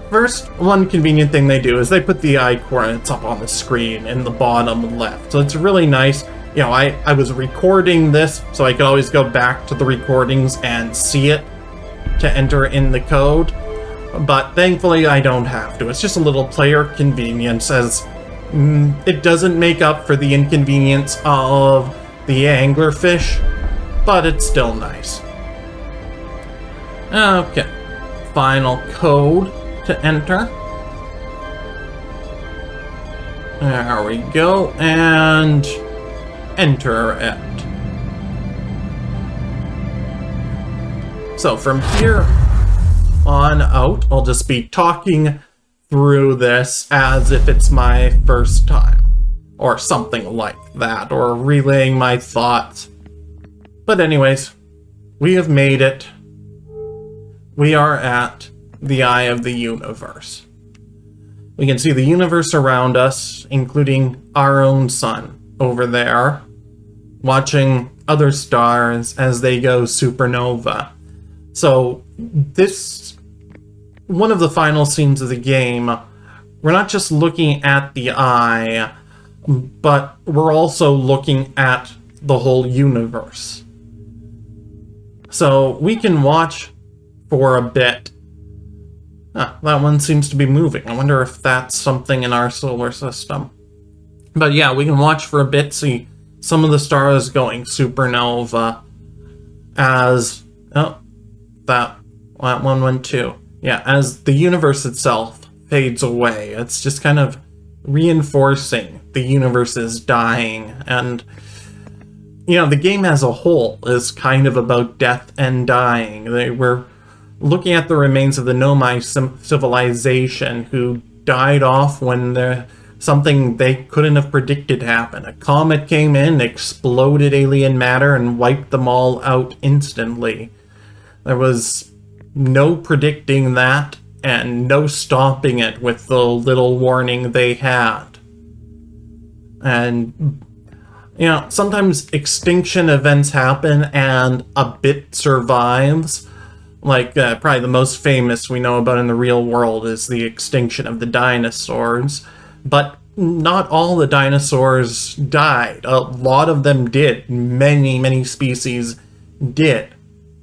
Speaker 1: first, one convenient thing they do is they put the eye coordinates up on the screen in the bottom left. So it's really nice. You know, I was recording this, so I could always go back to the recordings and see it to enter in the code. But thankfully, I don't have to. It's just a little player convenience, as it doesn't make up for the inconvenience of the anglerfish, but it's still nice. Okay, final code to enter. There we go, and enter it. So from here on out, I'll just be talking through this as if it's my first time, or something like that, or relaying my thoughts. But anyways, we have made it. We are at the eye of the universe. We can see the universe around us, including our own sun over there, watching other stars as they go supernova. So this, one of the final scenes of the game, we're not just looking at the eye, but we're also looking at the whole universe. So we can watch for a bit. Ah, that one seems to be moving. I wonder if that's something in our solar system. But yeah, we can watch for a bit, see some of the stars going supernova as... Oh, that one went too. Yeah, as the universe itself fades away. It's just kind of reinforcing the universe is dying. And, you know, the game as a whole is kind of about death and dying. We're looking at the remains of the Nomai civilization who died off when something they couldn't have predicted happened. A comet came in, exploded alien matter, and wiped them all out instantly. There was no predicting that, and no stopping it with the little warning they had. And, you know, sometimes extinction events happen and a bit survives. Like, probably the most famous we know about in the real world is the extinction of the dinosaurs. But not all the dinosaurs died. A lot of them did. Many, many species did.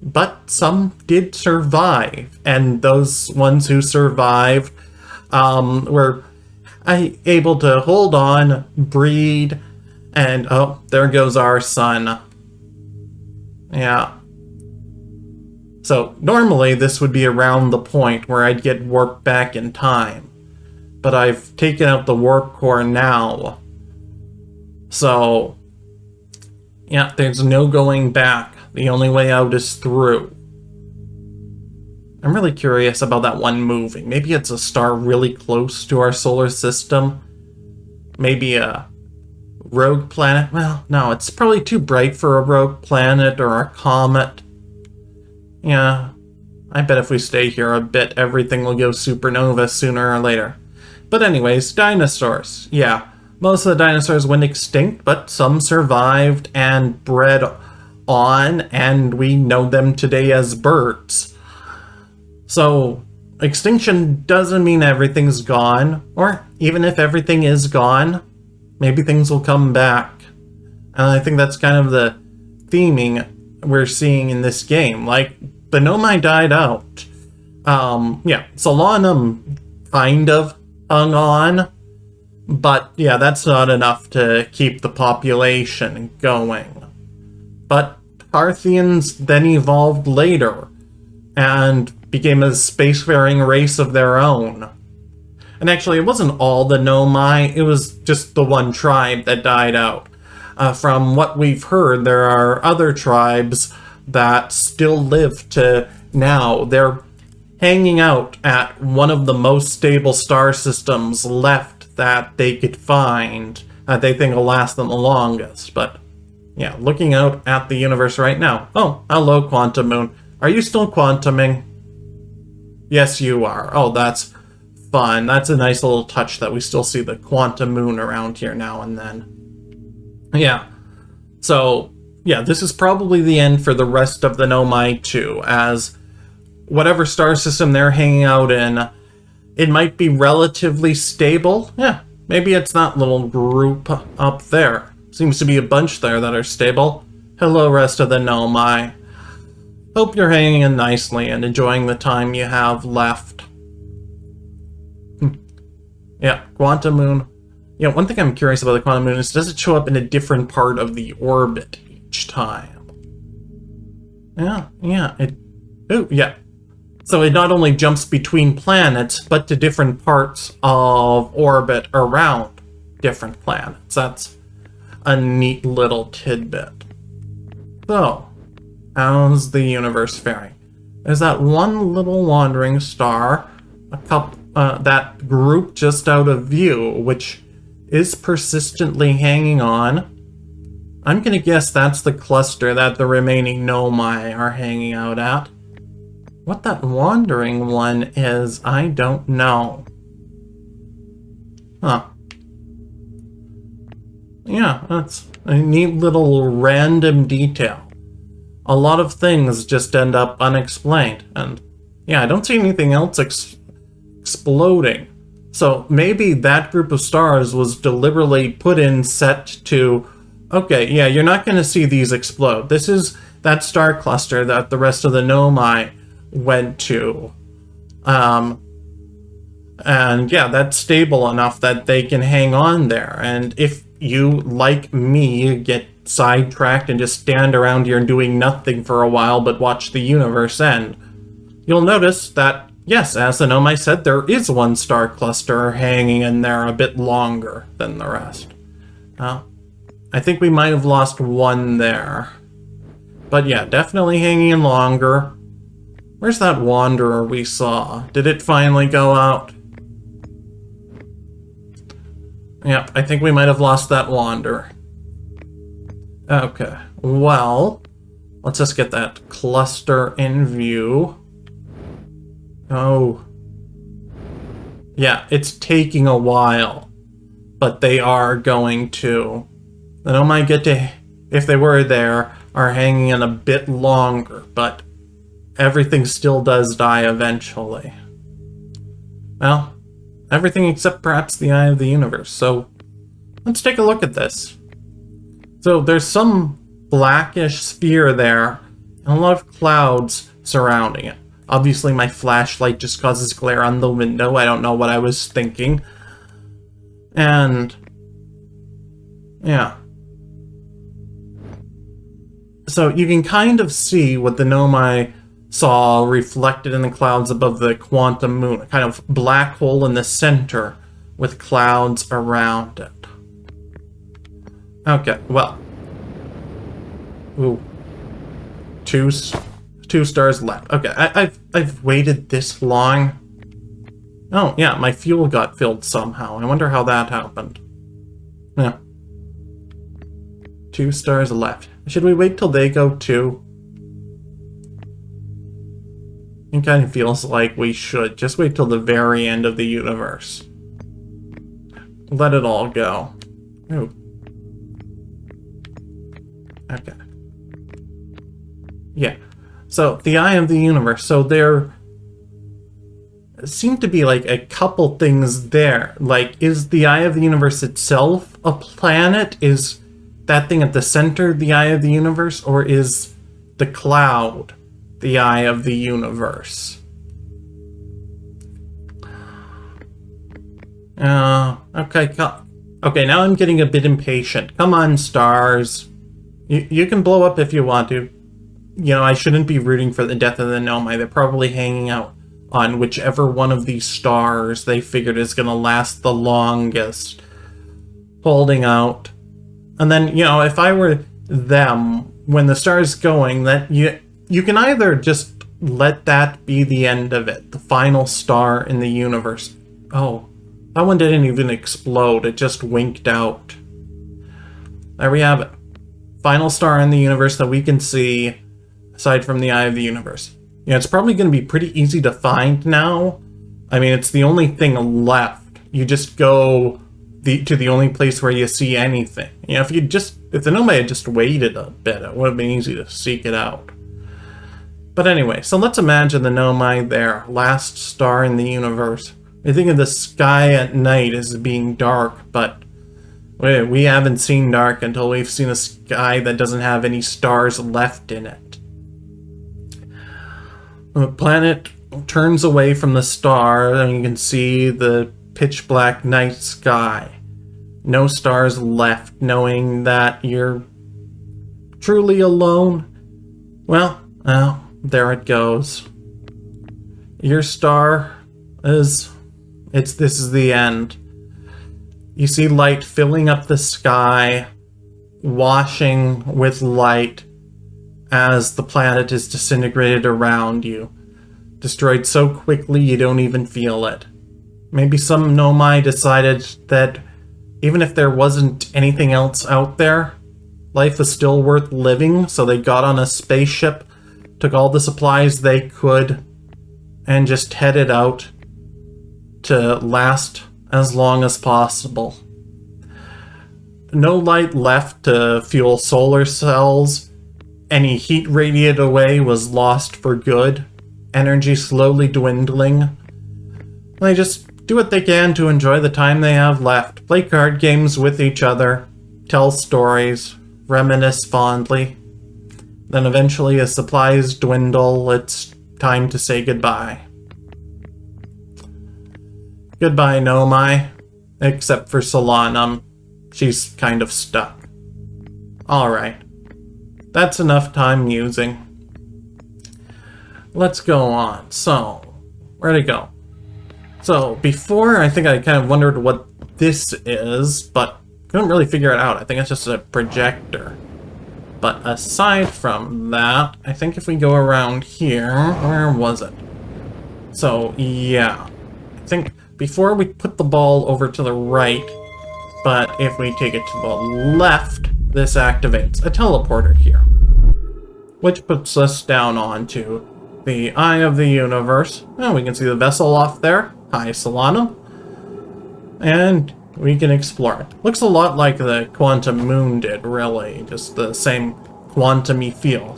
Speaker 1: But some did survive. And those ones who survived were able to hold on, breed, and oh, there goes our sun. Yeah. So normally this would be around the point where I'd get warped back in time. But I've taken out the warp core now. So, yeah, there's no going back. The only way out is through. I'm really curious about that one moving. Maybe it's a star really close to our solar system. Maybe a rogue planet. Well, no, it's probably too bright for a rogue planet or a comet. Yeah, I bet if we stay here a bit, everything will go supernova sooner or later. But anyways, dinosaurs. Yeah, most of the dinosaurs went extinct, but some survived and bred on, and we know them today as birds. So, extinction doesn't mean everything's gone, or even if everything is gone, maybe things will come back. And I think that's kind of the theming we're seeing in this game. Like, the Nomai died out. Yeah, Solanum kind of hung on, but yeah, that's not enough to keep the population going. But Parthians then evolved later and became a spacefaring race of their own. And actually, it wasn't all the Nomai, it was just the one tribe that died out. From what we've heard, there are other tribes that still live to now. They're hanging out at one of the most stable star systems left that they could find, that they think will last them the longest. But yeah, looking out at the universe right now. Oh, hello, Quantum Moon. Are you still quantuming? Yes, you are. Oh, that's fun. That's a nice little touch that we still see the Quantum Moon around here now and then. Yeah. So, yeah, this is probably the end for the rest of the Nomai too, as whatever star system they're hanging out in, it might be relatively stable. Yeah, maybe it's that little group up there. Seems to be a bunch there that are stable. Hello, rest of the Nomai. Hope you're hanging in nicely and enjoying the time you have left. Yeah, Quantum Moon. Yeah, one thing I'm curious about the Quantum Moon is, does it show up in a different part of the orbit each time? Yeah, yeah. So it not only jumps between planets, but to different parts of orbit around different planets. That's a neat little tidbit. So, how's the universe faring? There's that one little wandering star, that group just out of view, which is persistently hanging on. I'm gonna guess that's the cluster that the remaining Nomai are hanging out at. What that wandering one is, I don't know. Huh. Yeah, that's a neat little random detail. A lot of things just end up unexplained, and yeah, I don't see anything else exploding. So maybe that group of stars was deliberately put in set to, okay, yeah, you're not going to see these explode. This is that star cluster that the rest of the Nomai went to. And yeah, that's stable enough that they can hang on there. And if you, like me, get sidetracked and just stand around here doing nothing for a while but watch the universe end, you'll notice that, yes, as the Nomai said, there is one star cluster hanging in there a bit longer than the rest. I think we might have lost one there. But yeah, definitely hanging in longer. Where's that wanderer we saw? Did it finally go out? Yep, I think we might have lost that wanderer. Okay, well, let's just get that cluster in view. Oh. Yeah, it's taking a while, but they are going to. The Nomai get to, if they were there, are hanging in a bit longer, but everything still does die eventually. Well, everything except perhaps the eye of the universe. So let's take a look at this. So there's some blackish sphere there and a lot of clouds surrounding it. Obviously my flashlight just causes glare on the window. I don't know what I was thinking. And yeah. So you can kind of see what the Nomai saw reflected in the clouds above the Quantum Moon, a kind of black hole in the center with clouds around it. Okay, well. Ooh. Two stars left. Okay, I've waited this long. Oh, yeah, my fuel got filled somehow. I wonder how that happened. Yeah. 2 stars left. Should we wait till they go too? It kind of feels like we should. Just wait till the very end of the universe. Let it all go. Ooh. Okay. Yeah. So, the eye of the universe. So there seem to be like a couple things there. Like, is the eye of the universe itself a planet? Is that thing at the center the eye of the universe? Or is the cloud, the eye of the universe. Okay, now I'm getting a bit impatient. Come on, stars. You can blow up if you want to. You know, I shouldn't be rooting for the death of the Nomai. They're probably hanging out on whichever one of these stars they figured is going to last the longest. Holding out. And then, you know, if I were them, when the star's going, that you can either just let that be the end of it. The final star in the universe. Oh, that one didn't even explode. It just winked out. There we have it. Final star in the universe that we can see, aside from the eye of the universe. Yeah, it's probably going to be pretty easy to find now. I mean, it's the only thing left. You just go to the only place where you see anything. You know, if the Nomai had just waited a bit, it would have been easy to seek it out. But anyway, so let's imagine the Nomai there, last star in the universe. We think of the sky at night as being dark, but we haven't seen dark until we've seen a sky that doesn't have any stars left in it. The planet turns away from the star, and you can see the pitch black night sky. No stars left, knowing that you're truly alone. Well, there it goes. Your star is... this is the end. You see light filling up the sky, washing with light as the planet is disintegrated around you. Destroyed so quickly you don't even feel it. Maybe some Nomai decided that even if there wasn't anything else out there, life is still worth living, so they got on a spaceship, took all the supplies they could, and just headed out to last as long as possible. No light left to fuel solar cells. Any heat radiated away was lost for good. Energy slowly dwindling. They just do what they can to enjoy the time they have left. Play card games with each other. Tell stories. Reminisce fondly. Then eventually, as supplies dwindle, it's time to say goodbye. Goodbye, Nomai. Except for Solanum. She's kind of stuck. Alright. That's enough time musing. Let's go on. So, where'd it go? So, before, I think I kind of wondered what this is, but couldn't really figure it out. I think it's just a projector. But aside from that, I think if we go around here, where was it? So, yeah. I think before we put the ball over to the right, but if we take it to the left, this activates a teleporter here. Which puts us down onto the eye of the universe. Oh, we can see the vessel off there. Hi, Solana. And we can explore it. Looks a lot like the quantum moon did, really. Just the same quantum-y feel.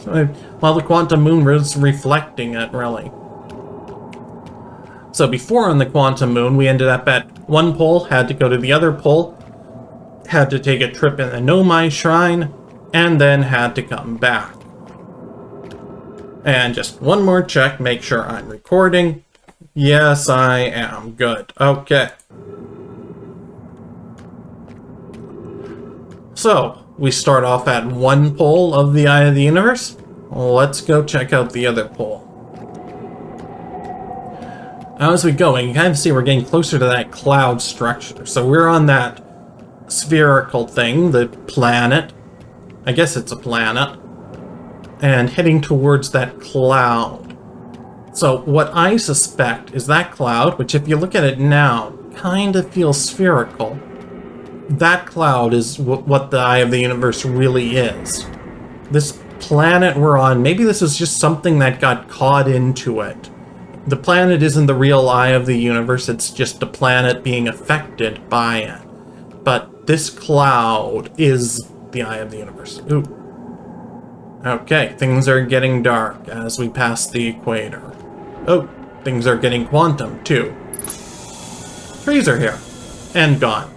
Speaker 1: While the quantum moon was reflecting it, really. So before on the quantum moon, we ended up at one pole, had to go to the other pole, had to take a trip in the Nomai Shrine, and then had to come back. And just one more check, make sure I'm recording. Yes, I am. Good. Okay. So, we start off at one pole of the eye of the universe. Let's go check out the other pole. As we go, you can kind of see we're getting closer to that cloud structure. So we're on that spherical thing, the planet. I guess it's a planet. And heading towards that cloud. So what I suspect is that cloud, which if you look at it now, kind of feels spherical. That cloud is what the eye of the universe really is. This planet we're on, maybe this is just something that got caught into it. The planet isn't the real eye of the universe, it's just a planet being affected by it. But this cloud is the eye of the universe. Ooh. Okay, things are getting dark as we pass the equator. Oh, things are getting quantum, too. Trees are here. And gone.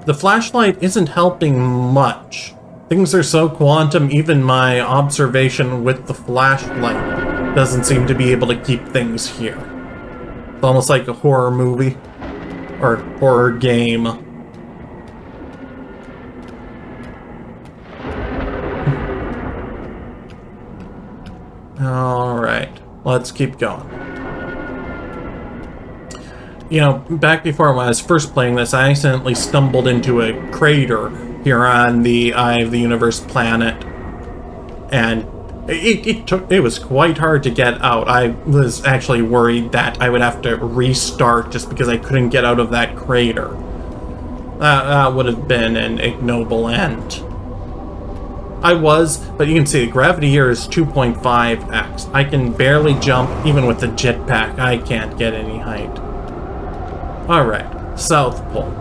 Speaker 1: The flashlight isn't helping much. Things are so quantum, even my observation with the flashlight doesn't seem to be able to keep things here. It's almost like a horror movie or horror game. Alright, let's keep going. You know, back before when I was first playing this, I accidentally stumbled into a crater here on the Eye of the Universe planet. And it was quite hard to get out. I was actually worried that I would have to restart just because I couldn't get out of that crater. That would have been an ignoble end. But you can see the gravity here is 2.5x. I can barely jump, even with the jetpack. I can't get any height. Alright, South Pole.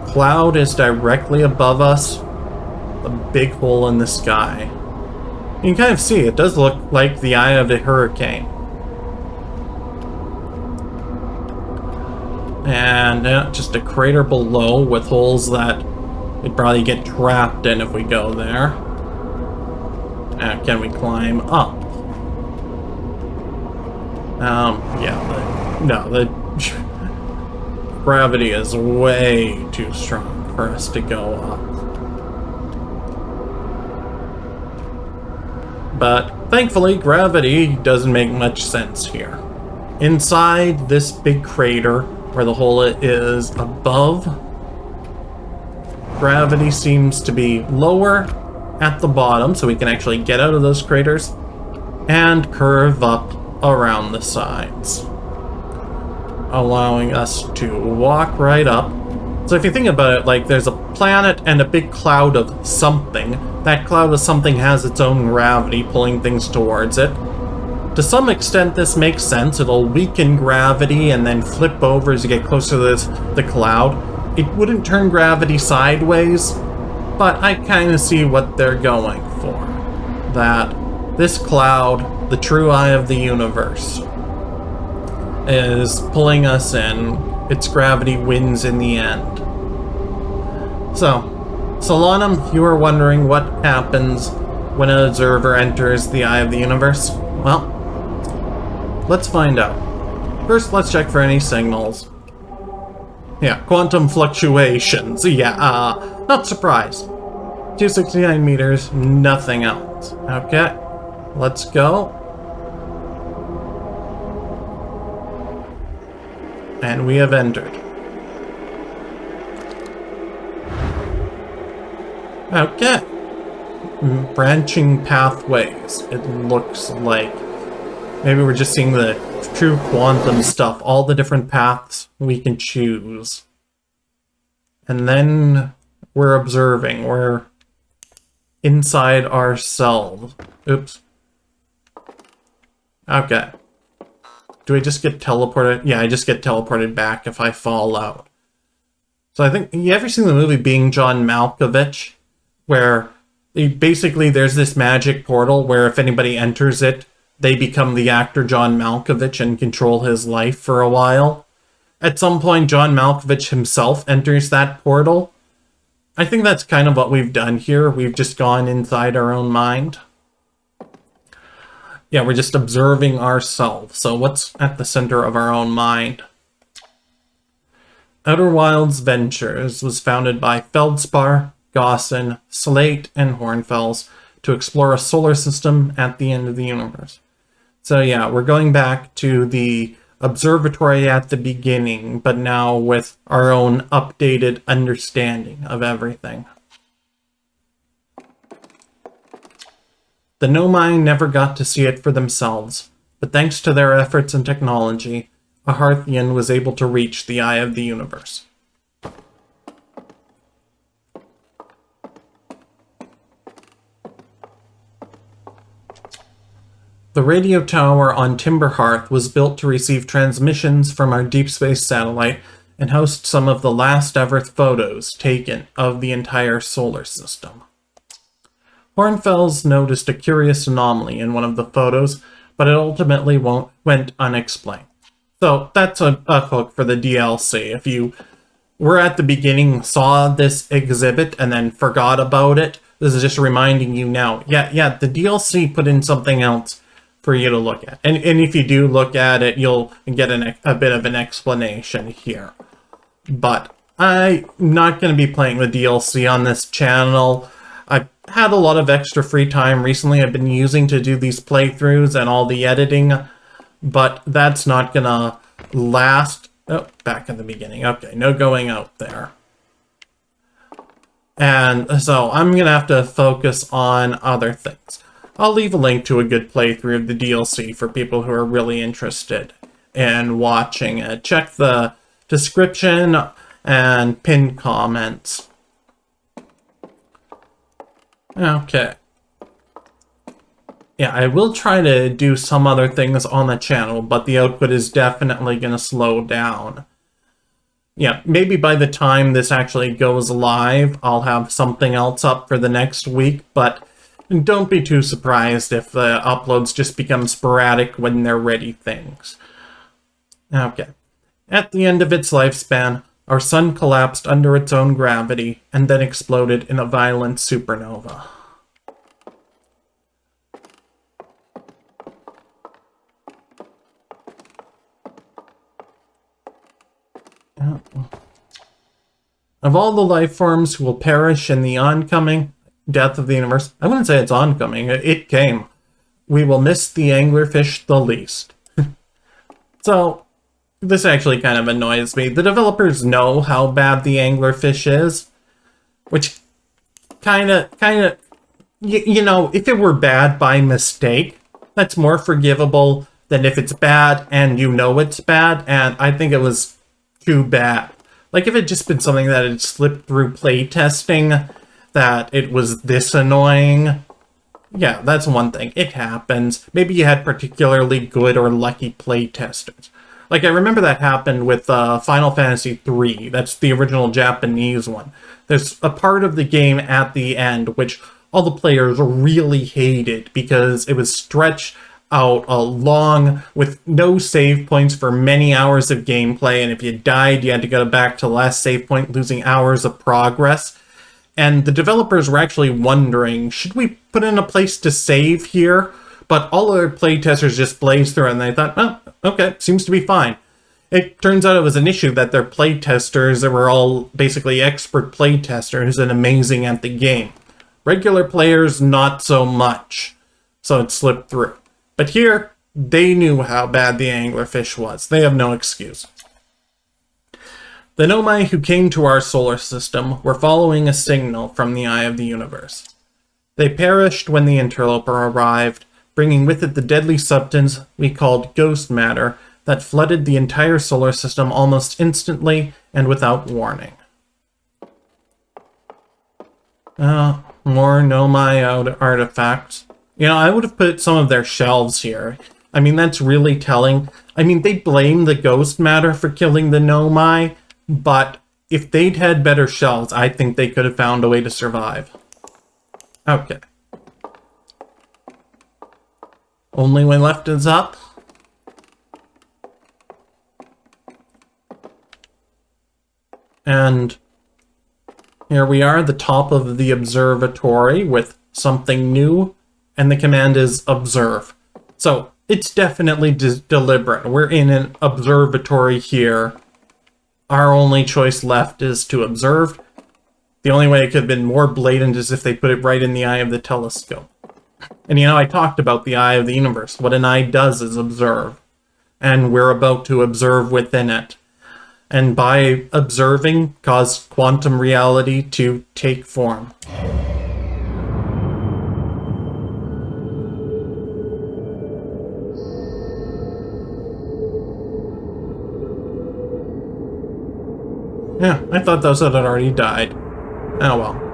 Speaker 1: Cloud is directly above us. A big hole in the sky. You can kind of see, it does look like the eye of a hurricane. And just a crater below with holes that we'd probably get trapped in if we go there. Can we climb up? The gravity is way too strong for us to go up. But thankfully, gravity doesn't make much sense here. Inside this big crater, where the hole is above, gravity seems to be lower at the bottom, so we can actually get out of those craters, and curve up around the sides, allowing us to walk right up. So if you think about it, like there's a planet and a big cloud of something. That cloud of something has its own gravity pulling things towards it. To some extent this makes sense. It'll weaken gravity and then flip over as you get closer to the cloud. It wouldn't turn gravity sideways, but I kind of see what they're going for. That this cloud, the true eye of the universe, is pulling us in. Its gravity wins in the end. So, Solanum, you are wondering what happens when an observer enters the eye of the universe? Well, let's find out. First, let's check for any signals. Yeah, quantum fluctuations. Yeah, not surprised. 269 meters, nothing else. Okay, let's go. And we have entered. Okay. Branching pathways, it looks like. Maybe we're just seeing the true quantum stuff, all the different paths we can choose. And then we're observing, we're inside ourselves. Oops. Okay. Do I just get teleported? Yeah, I just get teleported back if I fall out. So I think, you ever seen the movie Being John Malkovich? Where basically there's this magic portal where if anybody enters it, they become the actor John Malkovich and control his life for a while. At some point, John Malkovich himself enters that portal. I think that's kind of what we've done here. We've just gone inside our own mind. Yeah, we're just observing ourselves. So what's at the center of our own mind? Outer Wilds Ventures was founded by Feldspar, Gaussen, Slate, and Hornfels to explore a solar system at the end of the universe. So yeah, we're going back to the observatory at the beginning, but now with our own updated understanding of everything. The Nomai never got to see it for themselves, but thanks to their efforts and technology, a Hearthian was able to reach the eye of the universe. The radio tower on Timber Hearth was built to receive transmissions from our deep space satellite and host some of the last ever photos taken of the entire solar system. Hornfels noticed a curious anomaly in one of the photos, but it ultimately went unexplained. So that's a hook for the DLC. If you were at the beginning, saw this exhibit, and then forgot about it, This is just reminding you now. Yeah, the DLC put in something else for you to look at. And if you do look at it, you'll get a bit of an explanation here. But I'm not going to be playing the DLC on this channel. I've had a lot of extra free time recently I've been using to do these playthroughs and all the editing, but that's not going to last. Oh, back in the beginning. Okay, no going out there. And so I'm going to have to focus on other things. I'll leave a link to a good playthrough of the DLC for people who are really interested in watching it. Check the description and pinned comments. Okay. Yeah, I will try to do some other things on the channel, but the output is definitely going to slow down. Yeah, maybe by the time this actually goes live, I'll have something else up for the next week, but don't be too surprised if the uploads just become sporadic when they're ready things. Okay. At the end of its lifespan, our sun collapsed under its own gravity and then exploded in a violent supernova. Of all the life forms who will perish in the oncoming death of the universe, I wouldn't say it's oncoming, it came. We will miss the anglerfish the least. So, this actually kind of annoys me. The developers know how bad the anglerfish is, which kind of, you know, if it were bad by mistake, that's more forgivable than if it's bad and you know it's bad, and I think it was too bad. Like, if it had just been something that had slipped through playtesting, that it was this annoying, yeah, that's one thing. It happens. Maybe you had particularly good or lucky playtesters. Like, I remember that happened with Final Fantasy III. That's the original Japanese one. There's a part of the game at the end which all the players really hated because it was stretched out long with no save points for many hours of gameplay, and if you died, you had to go back to the last save point, losing hours of progress. And the developers were actually wondering, should we put in a place to save here? But all other playtesters just blazed through it, and they thought, oh, okay, seems to be fine. It turns out it was an issue that their playtesters that were all basically expert playtesters and amazing at the game. Regular players, not so much. So it slipped through. But here, they knew how bad the anglerfish was. They have no excuse. The Nomai who came to our solar system were following a signal from the eye of the universe. They perished when the interloper arrived, bringing with it the deadly substance we called ghost matter that flooded the entire solar system almost instantly and without warning. More Nomai artifacts. You know, I would have put some of their shelves here. I mean, that's really telling. I mean, they blame the ghost matter for killing the Nomai, but if they'd had better shelves, I think they could have found a way to survive. Okay. Only way left is up. And here we are, the top of the observatory with something new. And the command is observe. So it's definitely deliberate. We're in an observatory here. Our only choice left is to observe. The only way it could have been more blatant is if they put it right in the eye of the telescope. And you know, I talked about the eye of the universe. What an eye does is observe. And we're about to observe within it. And by observing, cause quantum reality to take form. Yeah, I thought those had already died. Oh well.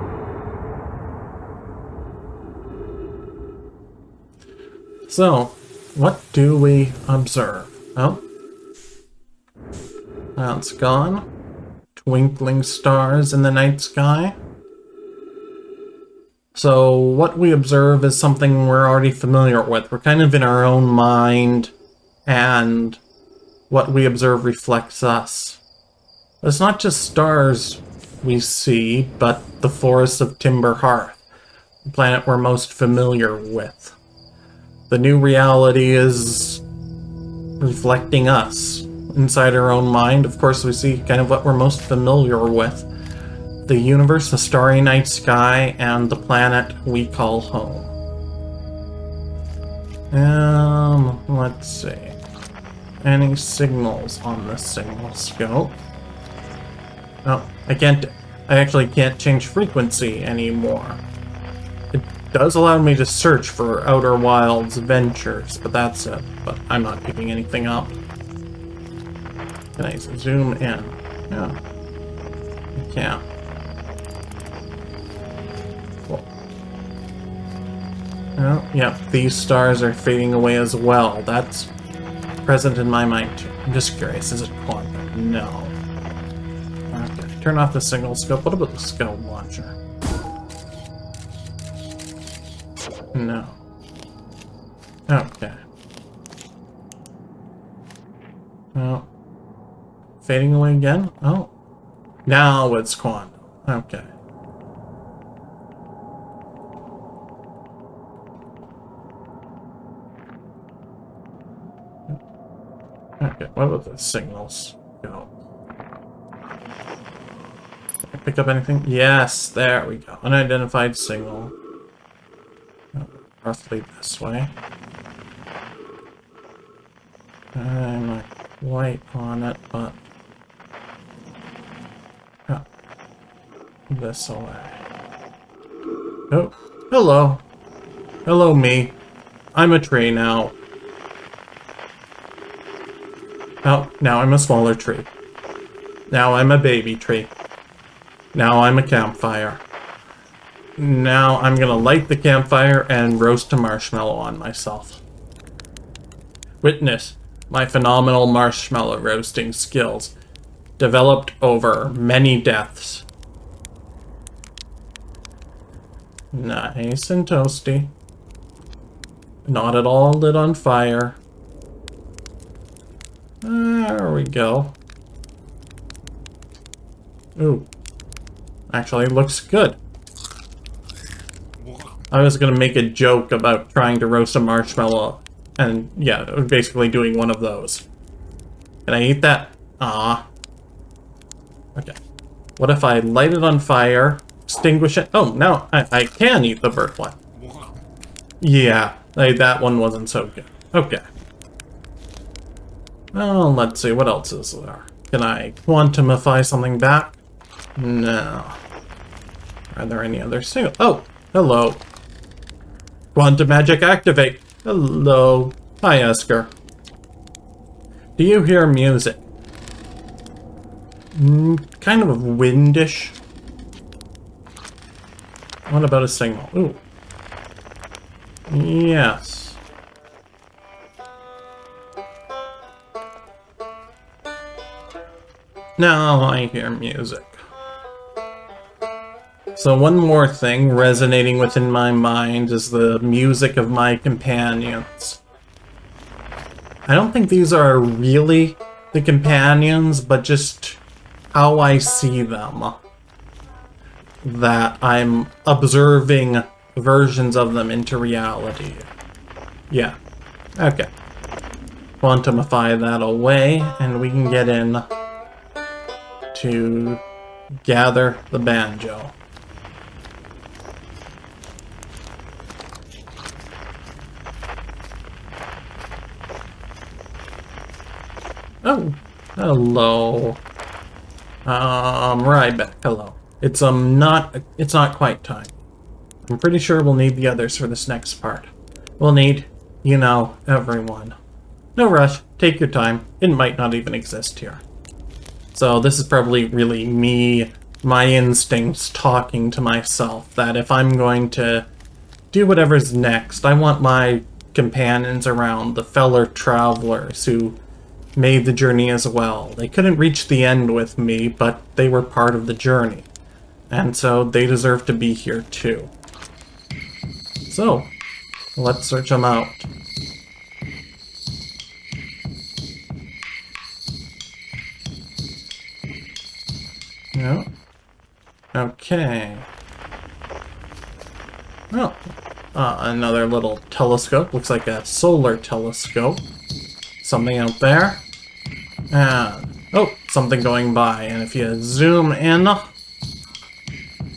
Speaker 1: So, what do we observe? Oh. That's gone. Twinkling stars in the night sky. So, what we observe is something we're already familiar with. We're kind of in our own mind, and what we observe reflects us. It's not just stars we see, but the forests of Timber Hearth. the planet we're most familiar with. The new reality is reflecting us. Inside our own mind, of course, we see kind of what we're most familiar with. The universe, the starry night sky, and the planet we call home. Let's see. Any signals on the signal scope? Oh, I actually can't change frequency anymore. It does allow me to search for Outer Wilds ventures, but that's it. But I'm not picking anything up. Can I zoom in? Yeah. I can't. Cool. Oh, yeah, these stars are fading away as well. That's present in my mind too. I'm just curious, is it quantum? No. Okay, turn off the signal scope. What about the scope launcher? No. Okay. Oh. Fading away again? Oh. Now it's quantum. Okay. Okay, what about the signals? Go. Can I pick up anything? Yes, there we go. Unidentified signal. Oh, roughly this way. I'm not quite on it, but this way. Oh, hello. Hello, me. I'm a tree now. Oh, now I'm a smaller tree. Now I'm a baby tree. Now I'm a campfire. Now I'm gonna light the campfire and roast a marshmallow on myself. Witness my phenomenal marshmallow roasting skills, developed over many deaths. Nice and toasty. Not at all lit on fire. There we go. Ooh. Actually, looks good. I was gonna make a joke about trying to roast a marshmallow, and yeah, basically doing one of those. Can I eat that? Ah. Okay. What if I light it on fire, extinguish it? Oh, now I can eat the burnt one. Yeah, that one wasn't so good. Okay. Well, let's see, what else is there? Can I quantumify something back? No. Are there any other signals? Oh, hello. Quantum magic activate. Hello. Hi, Esker. Do you hear music? Kind of windish. What about a signal? Ooh. Yes. Now I hear music. So one more thing resonating within my mind is the music of my companions. I don't think these are really the companions, but just how I see them. That I'm observing versions of them into reality. Yeah. Okay. Quantumify that away, and we can get in to gather the banjo. Oh, hello. Ryback, hello. It's not quite time. I'm pretty sure we'll need the others for this next part. We'll need, you know, everyone. No rush, take your time. It might not even exist here. So this is probably really me, my instincts talking to myself, that if I'm going to do whatever's next, I want my companions around, the fellow travelers who made the journey as well. They couldn't reach the end with me, but they were part of the journey. And so they deserve to be here too. So, let's search them out. No. Okay. Oh, another little telescope. Looks like a solar telescope. Something out there. And, oh, something going by. And if you zoom in,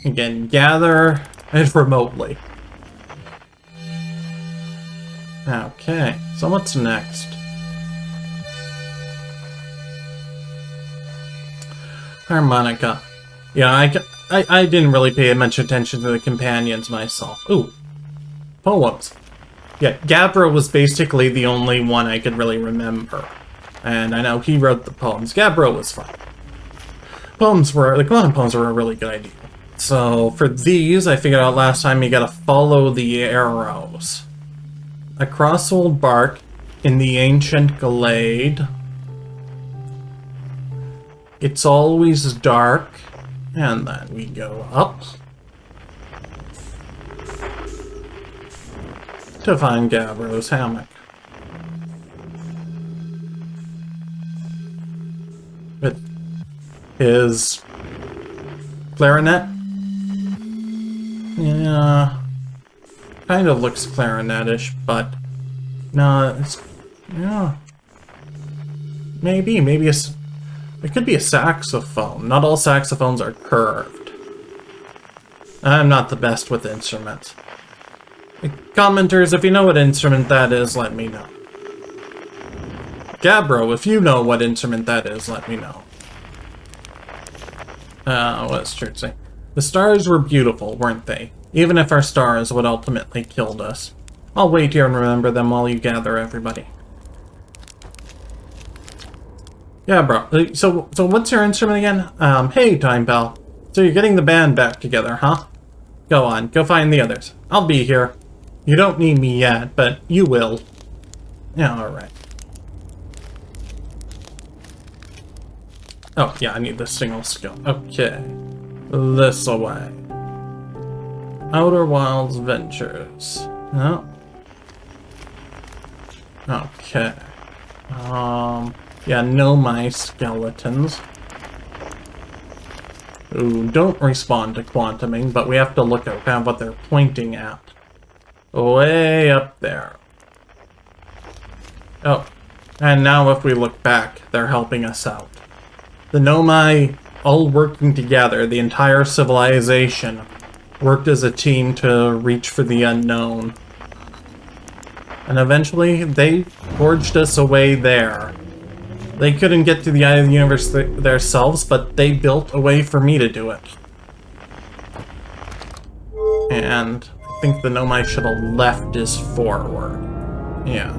Speaker 1: you can gather it remotely. Okay, so what's next? Harmonica. Yeah, I didn't really pay much attention to the companions myself. Ooh, poems. Yeah, Gabbro was basically the only one I could really remember. And I know he wrote the poems. Gabbro was fun. The quantum poems were a really good idea. So for these, I figured out last time you gotta follow the arrows. Across old bark, in the ancient glade. It's always dark. And then we go up. To find Gabbro's hammock. With his clarinet. Yeah, kind of looks clarinetish, but no, it's, yeah, maybe it could be a saxophone. Not all saxophones are curved. I'm not the best with instruments. Commenters, if you know what instrument that is, let me know. Gabbro, if you know what instrument that is, let me know. What does Church say? The stars were beautiful, weren't they? Even if our star is what ultimately killed us. I'll wait here and remember them while you gather everybody. Yeah, bro. So what's your instrument again? Hey, Time Pal. So you're getting the band back together, huh? Go on, go find the others. I'll be here. You don't need me yet, but you will. Yeah, alright. Oh, yeah, I need the single skill. Okay. This away. Outer Wilds Ventures. Oh. Okay. Yeah, no my skeletons. Who don't respond to quantuming, but we have to look at kind of what they're pointing at. Way up there. Oh. And now if we look back, they're helping us out. The Nomai, all working together, the entire civilization, worked as a team to reach for the unknown. And eventually, they forged us a way there. They couldn't get to the eye of the universe themselves, but they built a way for me to do it. And I think the Nomai should have left us forward. Yeah.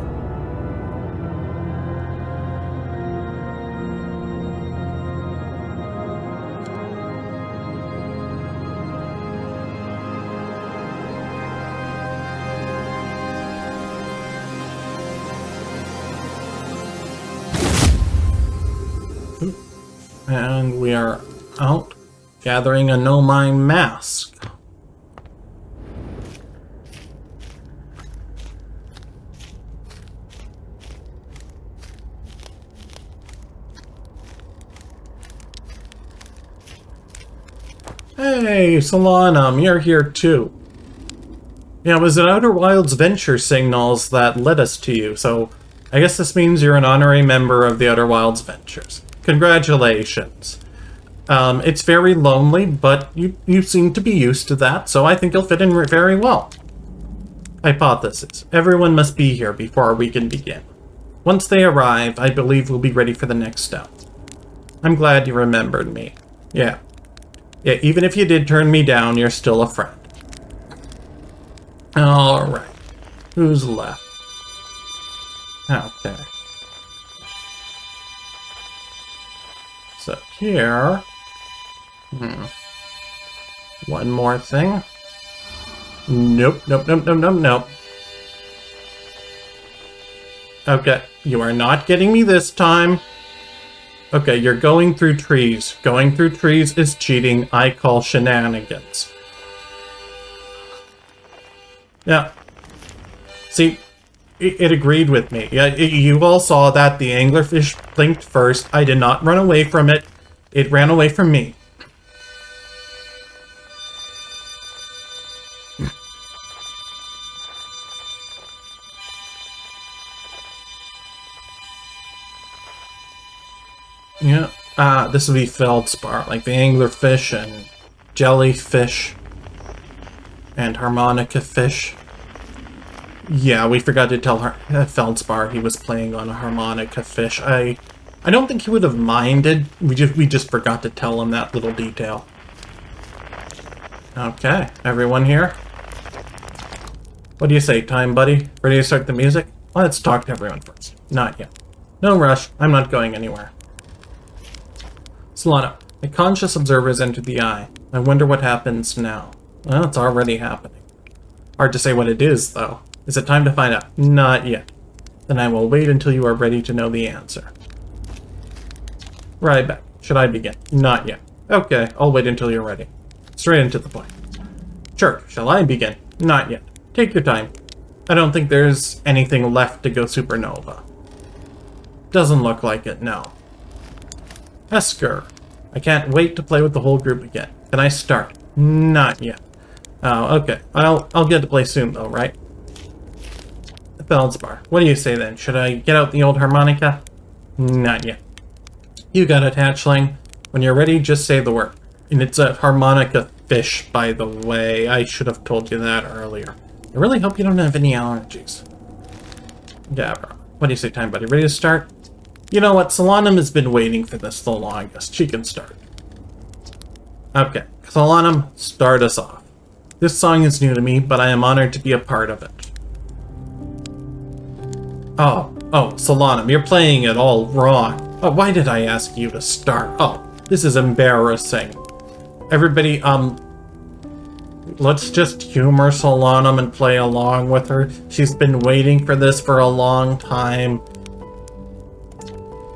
Speaker 1: And we are out gathering a Nomai mask. Hey, Solanum, you're here too. Yeah, it was an Outer Wilds Venture signals that led us to you, so I guess this means you're an honorary member of the Outer Wilds Ventures. Congratulations. It's very lonely, but you seem to be used to that, so I think you'll fit in very well. Hypothesis. Everyone must be here before we can begin. Once they arrive, I believe we'll be ready for the next step. I'm glad you remembered me. Yeah. Yeah, even if you did turn me down, you're still a friend. Alright. Who's left? Okay. So here... One more thing. Nope. Okay, you are not getting me this time. Okay, you're going through trees. Going through trees is cheating. I call shenanigans. Yeah. See, it agreed with me. Yeah, you all saw that the anglerfish blinked first. I did not run away from it. It ran away from me. Yeah. This would be feldspar, like the anglerfish and jellyfish and harmonica fish. Yeah, we forgot to tell feldspar he was playing on a harmonica fish. I don't think he would have minded. We just forgot to tell him that little detail. Okay, everyone here? What do you say, time buddy? Ready to start the music? Let's talk to everyone first. Not yet. No rush, I'm not going anywhere. Solana, a conscious observer has entered the eye. I wonder what happens now. Well, it's already happening. Hard to say what it is, though. Is it time to find out? Not yet. Then I will wait until you are ready to know the answer. Right back. Should I begin? Not yet. Okay, I'll wait until you're ready. Straight into the point. Sure, shall I begin? Not yet. Take your time. I don't think there's anything left to go supernova. Doesn't look like it, no. Esker. I can't wait to play with the whole group again. Can I start? Not yet. Oh, okay. I'll get to play soon, though, right? Feldspar. What do you say, then? Should I get out the old harmonica? Not yet. You got it, hatchling. When you're ready, just say the word. And it's a harmonica fish, by the way. I should have told you that earlier. I really hope you don't have any allergies. Gabra. What do you say, time buddy? Ready to start? You know what? Solanum has been waiting for this the longest. She can start. Okay. Solanum, start us off. This song is new to me, but I am honored to be a part of it. Oh, Solanum, you're playing it all wrong. Oh, why did I ask you to start? Oh, this is embarrassing. Everybody, let's just humor Solanum and play along with her. She's been waiting for this for a long time.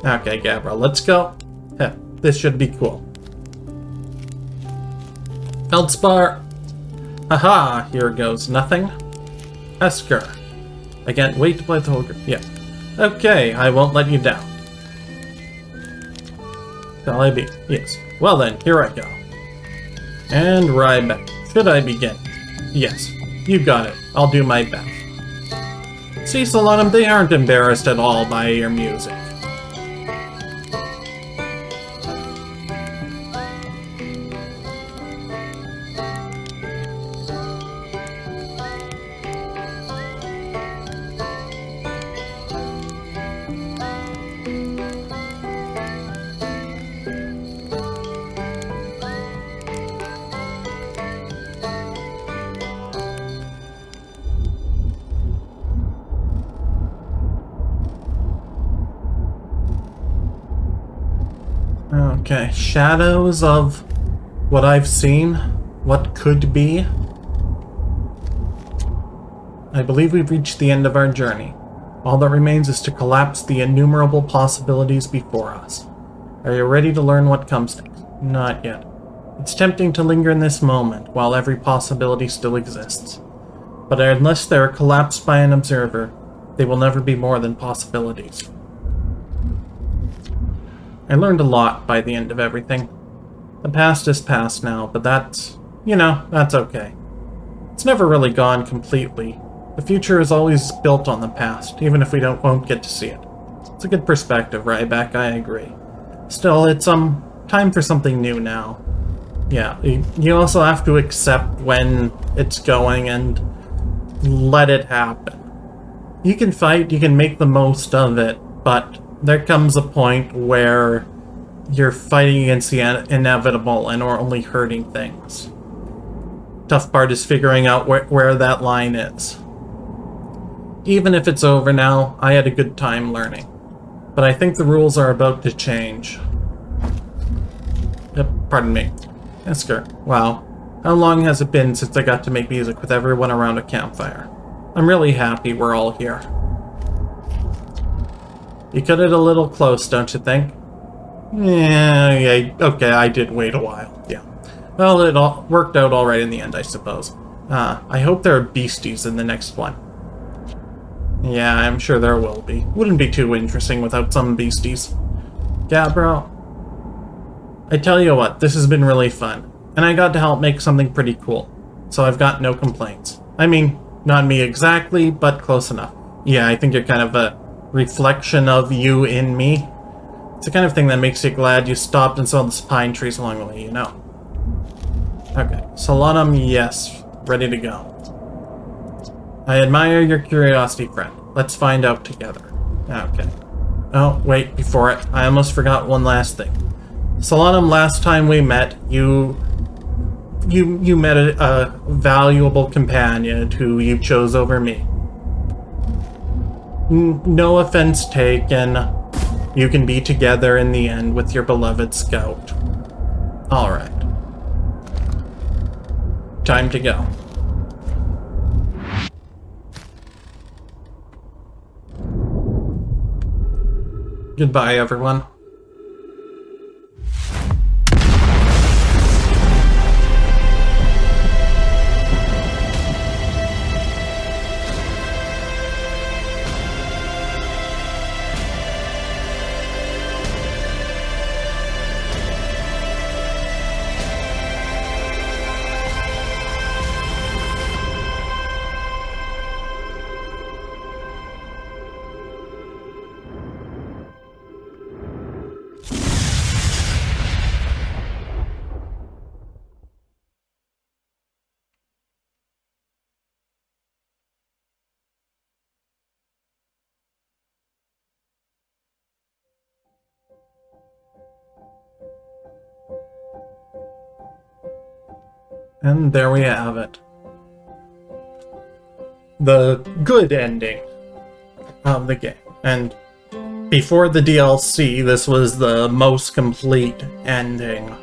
Speaker 1: Okay, Gabra, let's go. Heh, this should be cool. Feldspar. Haha, here goes nothing. Esker. I can't wait to play the whole group. Yeah. Okay, I won't let you down. Shall I be? Yes. Well then, here I go. And Ryback. Should I begin? Yes. You got it. I'll do my best. See, Solanum, they aren't embarrassed at all by your music. Okay, shadows of what I've seen, what could be. I believe we've reached the end of our journey. All that remains is to collapse the innumerable possibilities before us. Are you ready to learn what comes next? Not yet. It's tempting to linger in this moment while every possibility still exists. But unless they are collapsed by an observer, they will never be more than possibilities. I learned a lot by the end of everything. The past is past now, but that's, that's okay. It's never really gone completely. The future is always built on the past, even if we won't get to see it. It's a good perspective, Ryback, I agree. Still, it's time for something new now. Yeah, you also have to accept when it's going and let it happen. You can fight, you can make the most of it, but there comes a point where you're fighting against the inevitable and are only hurting things. Tough part is figuring out where that line is. Even if it's over now, I had a good time learning. But I think the rules are about to change. Pardon me. Esker, wow. How long has it been since I got to make music with everyone around a campfire? I'm really happy we're all here. You cut it a little close, don't you think? Yeah, okay, I did wait a while, yeah. Well, it all worked out all right in the end, I suppose. I hope there are beasties in the next one. Yeah, I'm sure there will be. Wouldn't be too interesting without some beasties. Gabro, I tell you what, this has been really fun, and I got to help make something pretty cool, so I've got no complaints. I mean, not me exactly, but close enough. Yeah, I think you're kind of a reflection of you in me. It's the kind of thing that makes you glad you stopped and saw the pine trees along the way, you know. Okay, Solanum, yes, ready to go. I admire your curiosity, friend. Let's find out together. Okay. Oh, wait, before it, I almost forgot one last thing. Solanum, last time we met, you met a valuable companion who you chose over me. No offense taken. You can be together in the end with your beloved scout. Alright. Time to go. Goodbye, everyone. And there we have it. The good ending of the game. And before the DLC, this was the most complete ending.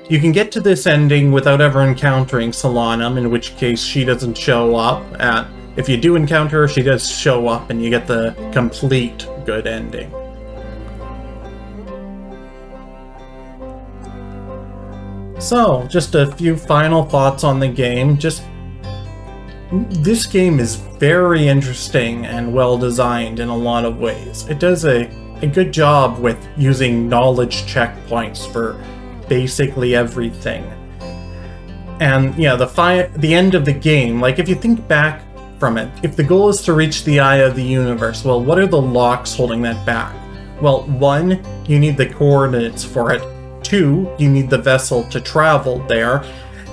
Speaker 1: You can get to this ending without ever encountering Solanum, in which case she doesn't show up. If you do encounter her, she does show up and you get the complete good ending. So, just a few final thoughts on the game. This game is very interesting and well designed in a lot of ways. It does a good job with using knowledge checkpoints for basically everything. And yeah, the end of the game, like if you think back from it, if the goal is to reach the eye of the universe, well, what are the locks holding that back? Well, 1, you need the coordinates for it. 2, you need the vessel to travel there,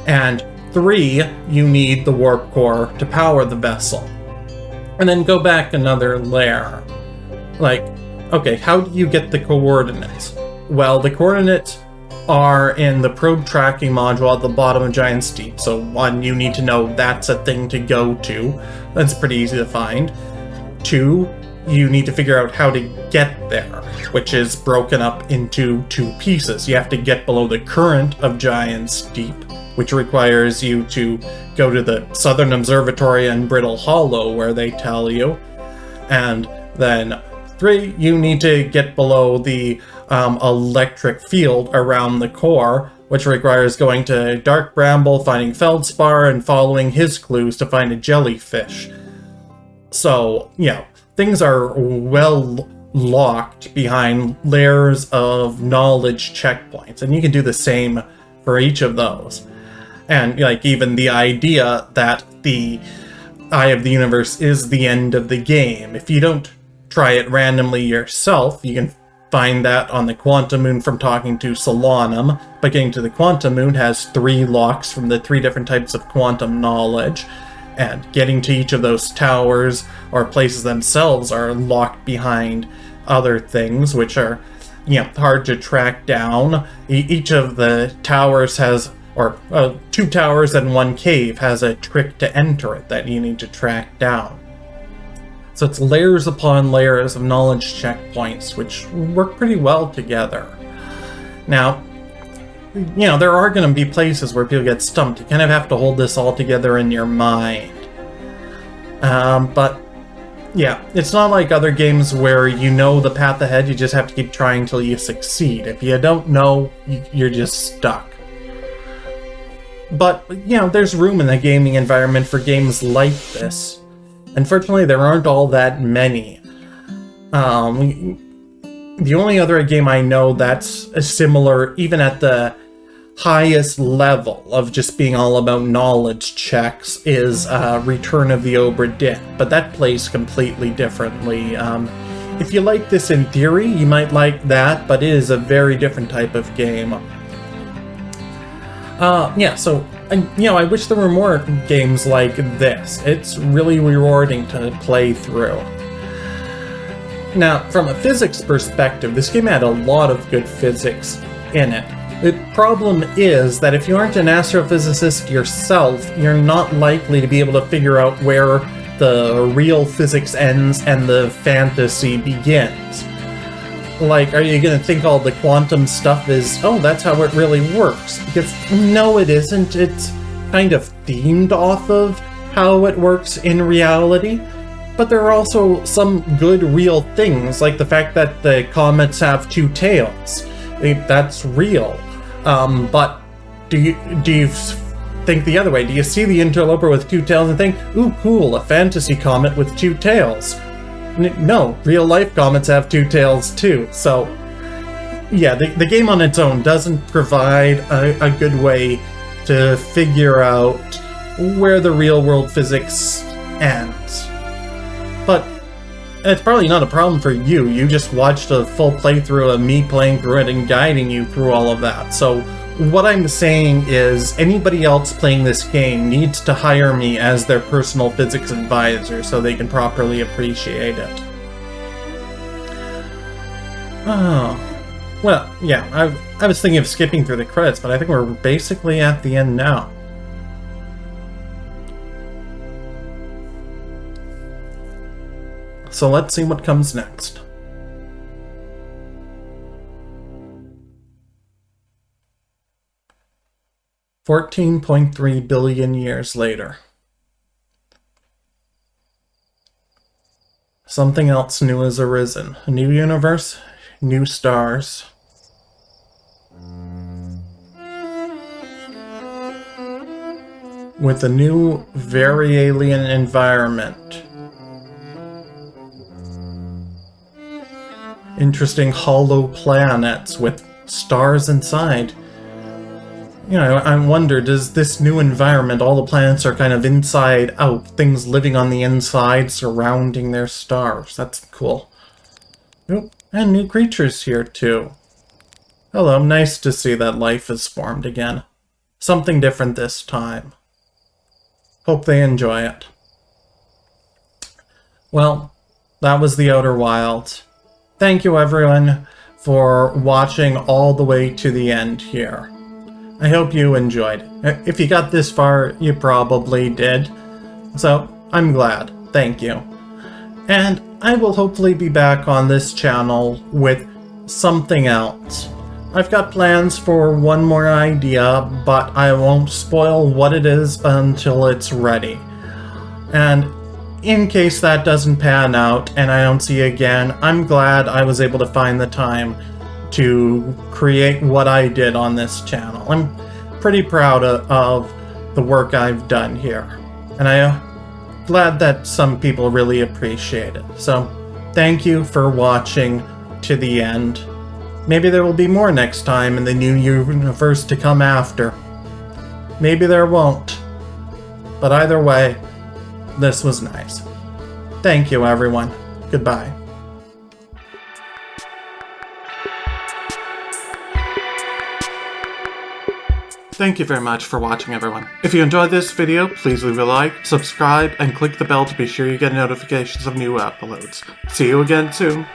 Speaker 1: and 3, you need the warp core to power the vessel. And then go back another layer. Like, okay, how do you get the coordinates? Well, the coordinates are in the probe tracking module at the bottom of Giant's Deep. So 1, you need to know that's a thing to go to. That's pretty easy to find. 2, you need to figure out how to get there, which is broken up into 2 pieces. You have to get below the current of Giant's Deep, which requires you to go to the Southern Observatory in Brittle Hollow, where they tell you. And then 3, you need to get below the electric field around the core, which requires going to Dark Bramble, finding Feldspar, and following his clues to find a jellyfish. So, you know, things are well locked behind layers of knowledge checkpoints, and you can do the same for each of those. And like even the idea that the Eye of the Universe is the end of the game. If you don't try it randomly yourself, you can find that on the Quantum Moon from talking to Solanum, but getting to the Quantum Moon has 3 locks from the 3 different types of quantum knowledge. And getting to each of those towers or places themselves are locked behind other things, which are, you know, hard to track down. Each of the towers has, or 2 towers and 1 cave has a trick to enter it that you need to track down. So it's layers upon layers of knowledge checkpoints, which work pretty well together. Now, you know, there are going to be places where people get stumped. You kind of have to hold this all together in your mind. But, yeah, it's not like other games where you know the path ahead, you just have to keep trying until you succeed. If you don't know, you're just stuck. But, you know, there's room in the gaming environment for games like this. Unfortunately, there aren't all that many. The only other game I know that's similar, even at the highest level of just being all about knowledge checks, is Return of the Obra Dinn, but that plays completely differently. if you like this in theory, you might like that, but it is a very different type of game. Yeah, so, I wish there were more games like this. It's really rewarding to play through. Now, from a physics perspective, this game had a lot of good physics in it. The problem is that if you aren't an astrophysicist yourself, you're not likely to be able to figure out where the real physics ends and the fantasy begins. Like, are you going to think all the quantum stuff is, oh, that's how it really works? Because, no, it isn't. It's kind of themed off of how it works in reality. But there are also some good real things, like the fact that the comets have two tails. That's real. But do you think the other way? Do you see the interloper with two tails and think, ooh, cool, a fantasy comet with two tails? No, real life comets have two tails too. So, yeah, the game on its own doesn't provide a good way to figure out where the real world physics ends. But it's probably not a problem for you. You just watched a full playthrough of me playing through it and guiding you through all of that. So what I'm saying is anybody else playing this game needs to hire me as their personal physics advisor so they can properly appreciate it. Oh, well, yeah, I was thinking of skipping through the credits, but I think we're basically at the end now. So let's see what comes next. $14.3 billion years later. Something else new has arisen. A new universe, new stars. With a new, very alien environment. Interesting hollow planets with stars inside. You know, I wonder, does this new environment, all the planets are kind of inside out, things living on the inside surrounding their stars. That's cool. Oop, and new creatures here too. Hello, nice to see that life has formed again. Something different this time. Hope they enjoy it. Well, that was The Outer Wilds. Thank you everyone for watching all the way to the end here. I hope you enjoyed. If you got this far, you probably did. So, I'm glad. Thank you. And I will hopefully be back on this channel with something else. I've got plans for one more idea, but I won't spoil what it is until it's ready. And in case that doesn't pan out and I don't see you again, I'm glad I was able to find the time to create what I did on this channel. I'm pretty proud of the work I've done here, and I'm glad that some people really appreciate it. So, thank you for watching to the end. Maybe there will be more next time in the new universe to come after. Maybe there won't. But either way, this was nice. Thank you, everyone. Goodbye. Thank you very much for watching, everyone. If you enjoyed this video, please leave a like, subscribe, and click the bell to be sure you get notifications of new uploads. See you again soon.